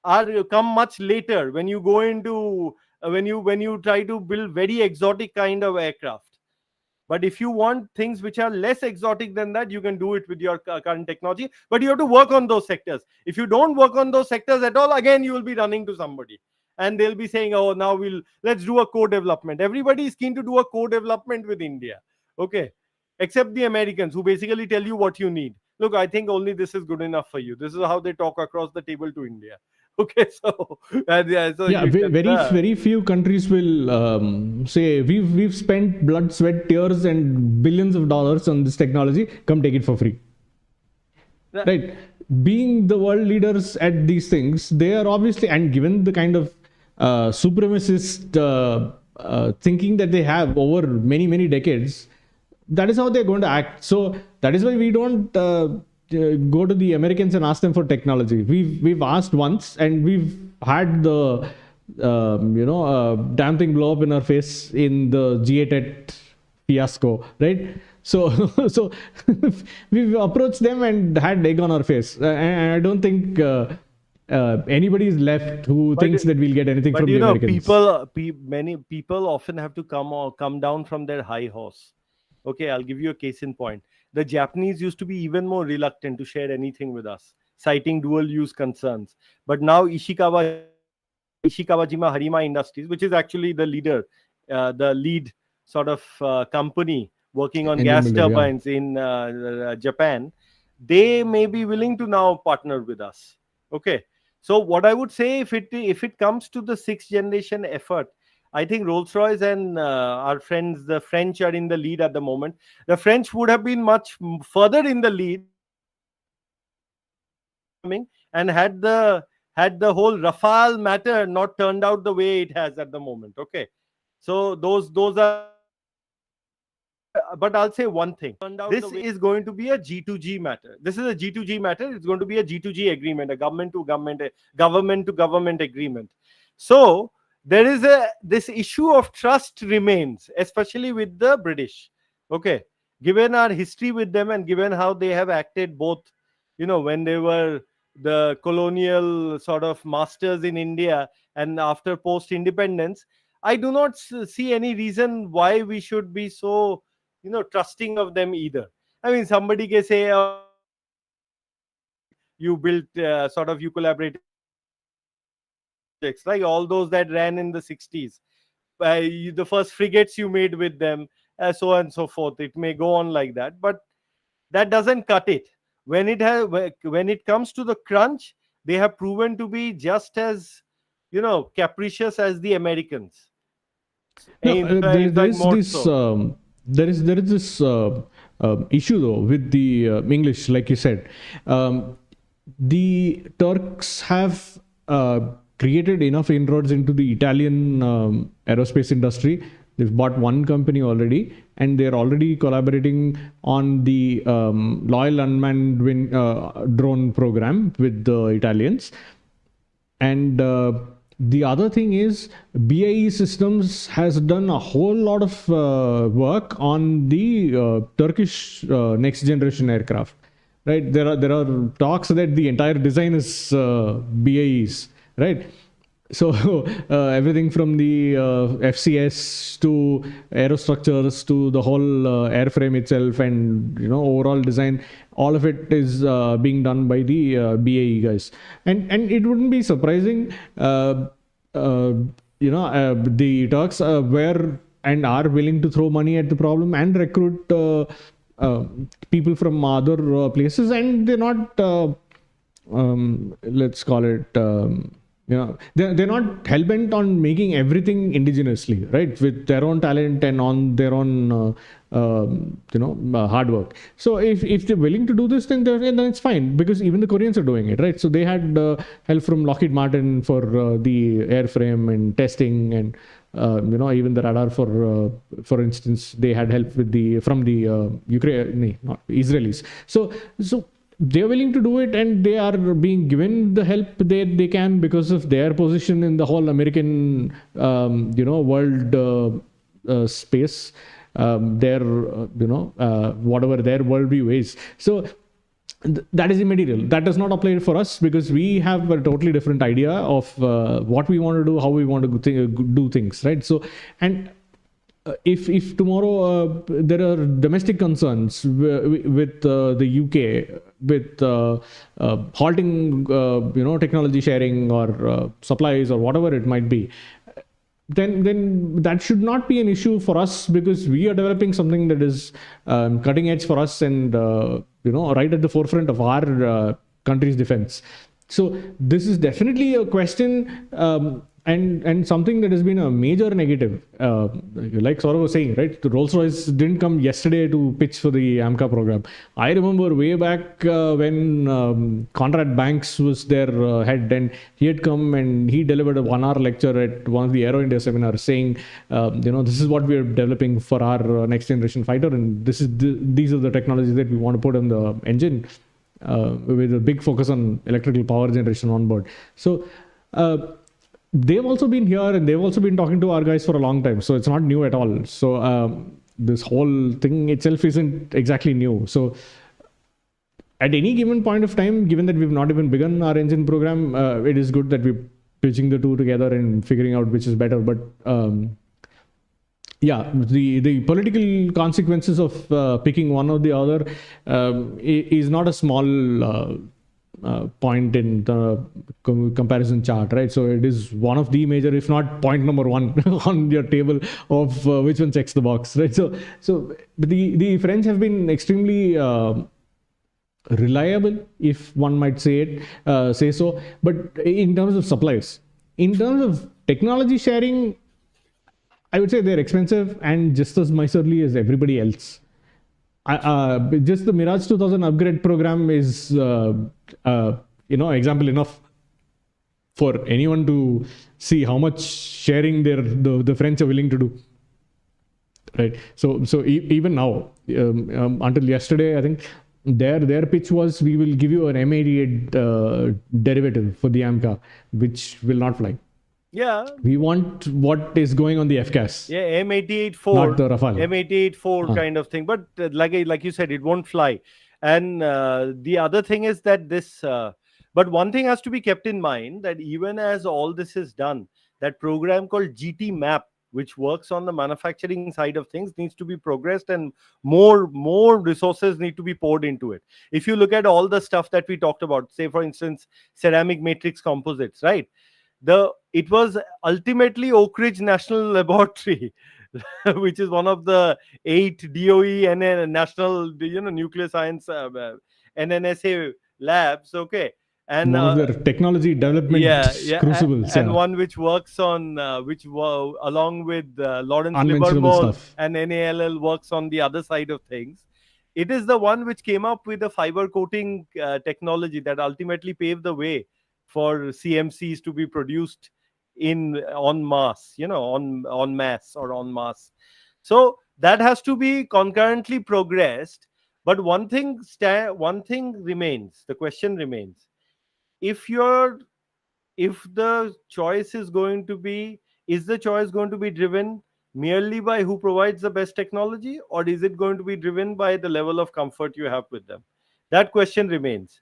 S1: are come much later when you go into when you try to build very exotic kind of aircraft. But if you want things which are less exotic than that, you can do it with your current technology. But you have to work on those sectors. If you don't work on those sectors at all, again, you will be running to somebody. And they'll be saying, oh, now let's do a co-development. Everybody is keen to do a co-development with India. Okay. Except the Americans, who basically tell you what you need. Look, I think only this is good enough for you. This is how they talk across the table to India. Okay, so yeah, so
S2: Yeah, very few countries will say we've spent blood, sweat, tears, and billions of dollars on this technology. Come take it for free. Right? Being the world leaders at these things, they are obviously, and given the kind of supremacist thinking that they have over many decades, that is how they're going to act. So that is why we don't go to the Americans and ask them for technology. We've asked once, and we've had the damn thing blow up in our face in the G8 fiasco, right? So so we've approached them and had egg on our face, and I don't think anybody is left who thinks that we'll get anything from the Americans.
S1: Many people often have to come down from their high horse. Okay, I'll give you a case in point. The Japanese used to be even more reluctant to share anything with us, citing dual use concerns. But now Ishikawa Ishikawajima Harima Industries, which is actually the lead sort of company working on gas turbines in Japan, they may be willing to now partner with us. Okay, so what I would say, if it comes to the sixth generation effort, I think Rolls-Royce and our friends, the French, are in the lead at the moment. The French would have been much further in the lead and had the whole Rafale matter not turned out the way it has at the moment. Okay, so those are. But I'll say one thing. This is going to be a G2G matter. This is a G2G matter. It's going to be a G2G agreement, a government to government agreement. So there is this issue of trust remains, especially with the British. Okay, given our history with them and given how they have acted, both when they were the colonial sort of masters in India and after post independence, I do not see any reason why we should be so trusting of them either. I mean, somebody can say, oh, you built you collaborated projects like all those that ran in the 60s, the first frigates you made with them, so on and so forth. It may go on like that, but that doesn't cut it. When it comes to the crunch, they have proven to be just as capricious as the Americans.
S2: No, there is this issue though with the English, like you said. The Turks have created enough inroads into the Italian aerospace industry. They've bought one company already, and they're already collaborating on the Loyal Unmanned drone program with the Italians. And the other thing is, BAE Systems has done a whole lot of work on the Turkish next generation aircraft. Right? There are talks that the entire design is BAE's. Right? So everything from the FCS to aerostructures to the whole airframe itself and overall design, all of it is being done by the BAE guys. And it wouldn't be surprising, the Turks were and are willing to throw money at the problem and recruit people from other places, and they're not let's call it they're not hell-bent on making everything indigenously, right, with their own talent and on their own hard work. So if they're willing to do this, then it's fine, because even the Koreans are doing it, right? So they had help from Lockheed Martin for the airframe and testing, and even the radar, for instance, they had help from the Ukraine, not Israelis. So they're willing to do it, and they are being given the help they can because of their position in the whole American world space, their whatever their worldview is. So that is immaterial. That does not apply for us, because we have a totally different idea of what we want to do, how we want to do things, right? So, and if tomorrow there are domestic concerns with the UK, with halting technology sharing or supplies or whatever it might be, then that should not be an issue for us, because we are developing something that is cutting edge for us, and right at the forefront of our country's defense. So this is definitely a question, and something that has been a major negative. Like Saurav was saying, right? The Rolls-Royce didn't come yesterday to pitch for the AMCA program. I remember way back when Conrad Banks was their head, and he had come and he delivered a 1-hour lecture at one of the Aero India seminars, saying, this is what we are developing for our next generation fighter, and these are the technologies that we want to put in the engine, with a big focus on electrical power generation on board. So they've also been here, and they've also been talking to our guys for a long time. So it's not new at all. So this whole thing itself isn't exactly new. So at any given point of time, given that we've not even begun our engine program, it is good that we're pitching the two together and figuring out which is better. But the political consequences of picking one or the other is not a small point in the comparison chart, right? So it is one of the major, if not point number one on your table of which one checks the box, right? So the French have been extremely reliable, if one might say so. But in terms of supplies, in terms of technology sharing, I would say they're expensive and just as miserly as everybody else. Just the Mirage 2000 upgrade program is, example enough for anyone to see how much sharing the French are willing to do, right? So even now, until yesterday, I think their pitch was, we will give you an M88 derivative for the AMCA, which will not fly.
S1: Yeah.
S2: We want what is going on the FCAS.
S1: Yeah, M88-4.
S2: Not the Rafale.
S1: M88-4 kind of thing. But like you said, it won't fly. And the other thing is that but one thing has to be kept in mind, that even as all this is done, that program called GT Map, which works on the manufacturing side of things, needs to be progressed, and more resources need to be poured into it. If you look at all the stuff that we talked about, say for instance, ceramic matrix composites, right? It was ultimately Oak Ridge National Laboratory, which is one of the 8 DOE and national nuclear science NNSA labs. Okay. And
S2: one of their technology development crucibles,
S1: and one which works on along with Lawrence
S2: Livermore
S1: and NALL works on the other side of things. It is the one which came up with the fiber coating technology that ultimately paved the way for CMCs to be produced en masse, en masse. So that has to be concurrently progressed. But one thing remains. The question remains: if the choice is going to be, is the choice going to be driven merely by who provides the best technology, or is it going to be driven by the level of comfort you have with them? That question remains.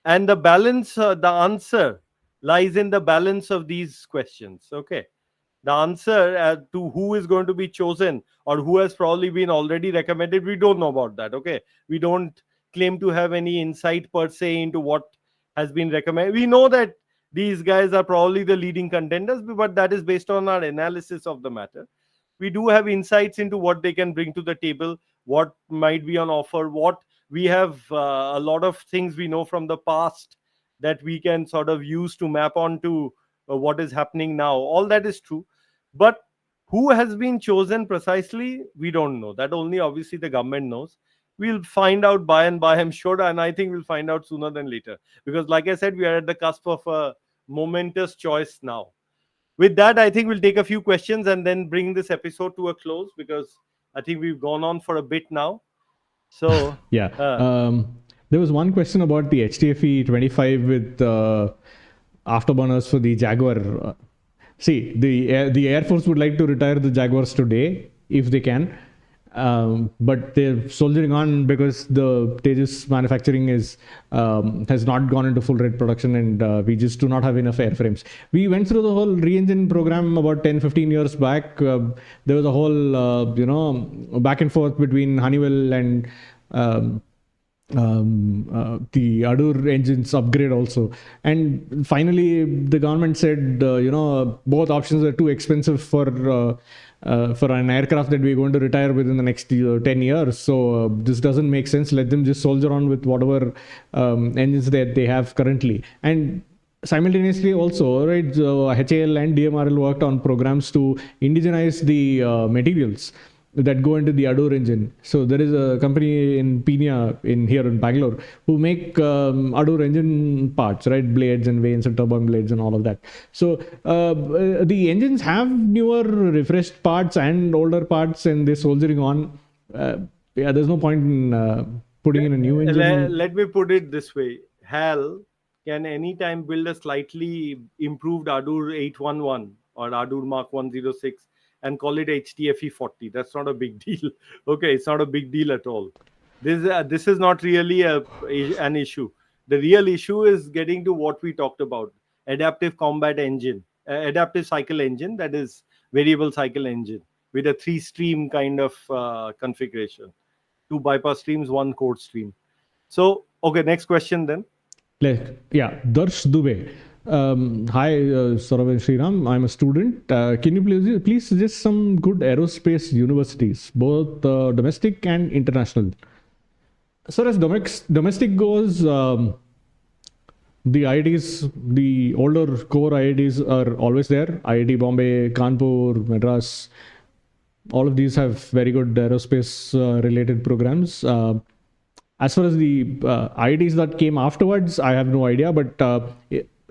S1: And the answer lies in the balance of these questions. Okay. The answer to who is going to be chosen, or who has probably been already recommended, we don't know about that. Okay. We don't claim to have any insight per se into what has been recommended. We know that these guys are probably the leading contenders, but that is based on our analysis of the matter. We do have insights into what they can bring to the table, what might be on offer, what we have a lot of things we know from the past that we can sort of use to map onto what is happening now. All that is true. But who has been chosen precisely, we don't know. That only obviously the government knows. We'll find out by and by, I'm sure, and I think we'll find out sooner than later. Because like I said, we are at the cusp of a momentous choice now. With that, I think we'll take a few questions and then bring this episode to a close, because I think we've gone on for a bit now. So
S2: yeah, there was one question about the HTFE 25 with afterburners for the Jaguar. See, the Air Force would like to retire the Jaguars today if they can, but they're soldiering on because the Tejas manufacturing has not gone into full rate production, and we just do not have enough airframes. We went through the whole re-engine program about 10-15 years back. There was a whole back and forth between Honeywell and the Adur engines upgrade also, and finally the government said both options are too expensive for an aircraft that we're going to retire within the next 10 years. So this doesn't make sense. Let them just soldier on with whatever engines that they have currently. And simultaneously also, right, HAL and DMRL worked on programs to indigenize the materials that go into the Adur engine. So there is a company in Pina here in Bangalore who make Adur engine parts, right? Blades and vanes and turbine blades and all of that. So the engines have newer refreshed parts and older parts, and they're soldiering on. There's no point in putting in a new engine.
S1: Let me put it this way. HAL can anytime build a slightly improved Adur 811 or Adur Mark 106 and call it HTFE 40. That's not a big deal. Okay, it's not a big deal at all. This is not really an issue. The real issue is getting to what we talked about: adaptive combat engine, adaptive cycle engine, that is variable cycle engine with a 3-stream kind of configuration, 2 bypass streams, 1 core stream. So, okay, next question then.
S2: Yeah, Darsh Dubey. Hi, Saurav and Sriram. I'm a student. Can you please suggest some good aerospace universities, both domestic and international? As far as domestic goes, the IITs, the older core IITs are always there. IIT Bombay, Kanpur, Madras, all of these have very good aerospace related programs. As far as the IITs that came afterwards, I have no idea, but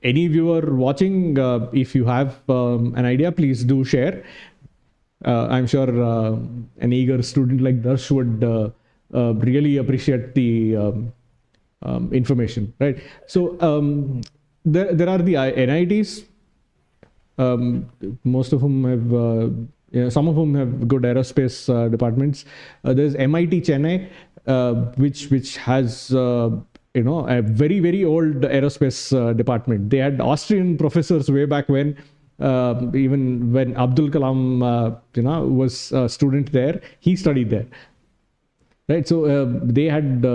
S2: any viewer watching, if you have an idea, please do share. I'm sure an eager student like Darsh would really appreciate the information, right? So there are the NITs, most of whom have, some of whom have good aerospace departments. There's MIT Chennai, which has a very, very old aerospace department. They had Austrian professors way back when, even when Abdul Kalam, was a student there, he studied there. Right. So they had they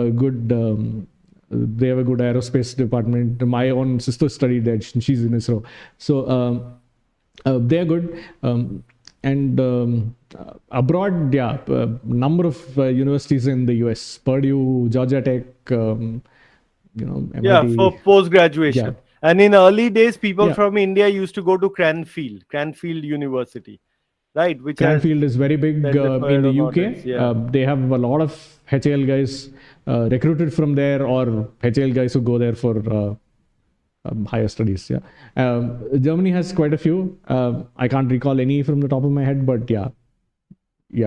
S2: have a good aerospace department. My own sister studied there. She's in ISRO. So they're good. And abroad, yeah, number of universities in the US, Purdue, Georgia Tech, MIT.
S1: Yeah, for post-graduation.
S2: Yeah.
S1: And in early days, people from India used to go to Cranfield University, right? Which
S2: Cranfield is very big in the UK.
S1: Yeah.
S2: They have a lot of HAL guys recruited from there, or HAL guys who go there for higher studies. Yeah, Germany has quite a few. I can't recall any from the top of my head, but yeah,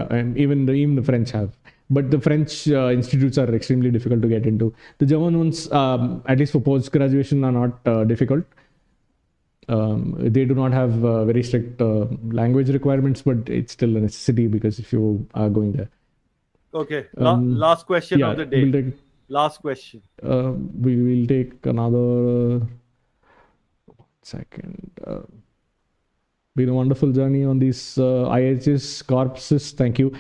S2: and even the French have. But the French institutes are extremely difficult to get into. The German ones, at least for post graduation, are not difficult. They do not have very strict language requirements, but it's still a necessity because if you are going there.
S1: Okay, last question of the day. Last question.
S2: We will take another second. Been a wonderful journey on these IHs, corpses. Thank you.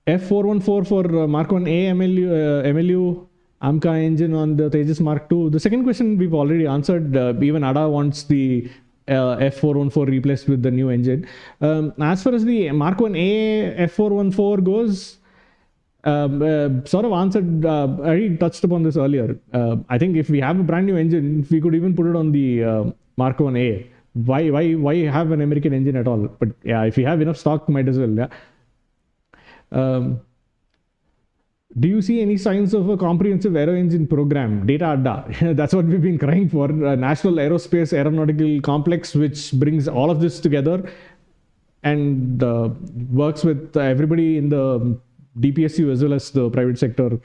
S2: F414 for Mark 1A MLU AMCA engine on the Tejas Mark II. The second question we've already answered. Even ADA wants the F414 replaced with the new engine. As far as the Mark 1A F414 goes, sort of answered, I already touched upon this earlier. I think if we have a brand new engine, we could even put it on the Mark 1A, why have an American engine at all? But yeah, if you have enough stock, might as well. Yeah. Um, do you see any signs of a comprehensive aero engine program? Data Adda. That's what we've been crying for. A national aerospace aeronautical complex which brings all of this together and works with everybody in the DPSU as well as the private sector.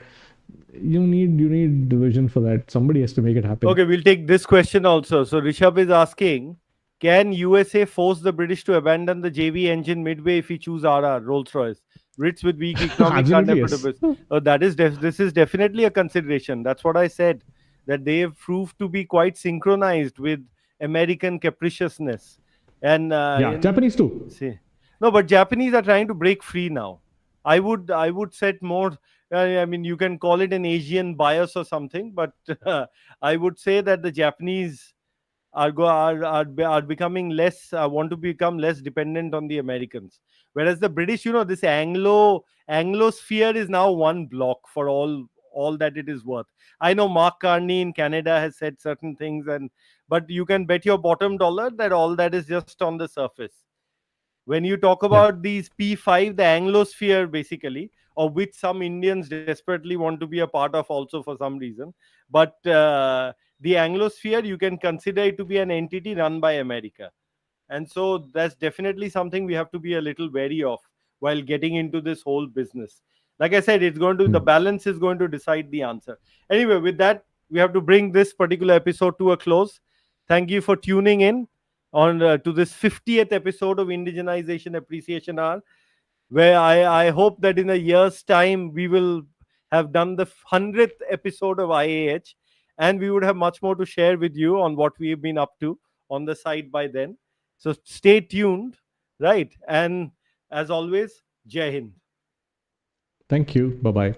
S2: You need vision for that. Somebody has to make it happen.
S1: Okay, we'll take this question also. So Rishabh is asking, can USA force the British to abandon the JV engine midway if we choose RR, Rolls-Royce? Brits with weak economic can't
S2: Absolutely,
S1: afford
S2: yes.
S1: this. This is definitely a consideration. That's what I said, that they have proved to be quite synchronized with American capriciousness. And
S2: Yeah, Japanese too.
S1: see, no, but Japanese are trying to break free now. I would set more. I mean, you can call it an Asian bias or something, but I would say that the Japanese are becoming less want to become less dependent on the Americans, whereas the British, this Anglosphere is now one block for all that it is worth. I know Mark Carney in Canada has said certain things, but you can bet your bottom dollar that all that is just on the surface. When you talk
S2: Yeah.
S1: about these P5, the Anglosphere basically, of which some Indians desperately want to be a part of also for some reason, but the Anglosphere, you can consider it to be an entity run by America. And so that's definitely something we have to be a little wary of while getting into this whole business. Like I said, the balance is going to decide the answer. Anyway, with that, we have to bring this particular episode to a close. Thank you for tuning in on to this 50th episode of Indigenization Appreciation Hour, where I hope that in a year's time we will have done the 100th episode of IAH, and we would have much more to share with you on what we've been up to on the side by then. So stay tuned, right? And as always, Jai Hind.
S2: Thank you. Bye bye.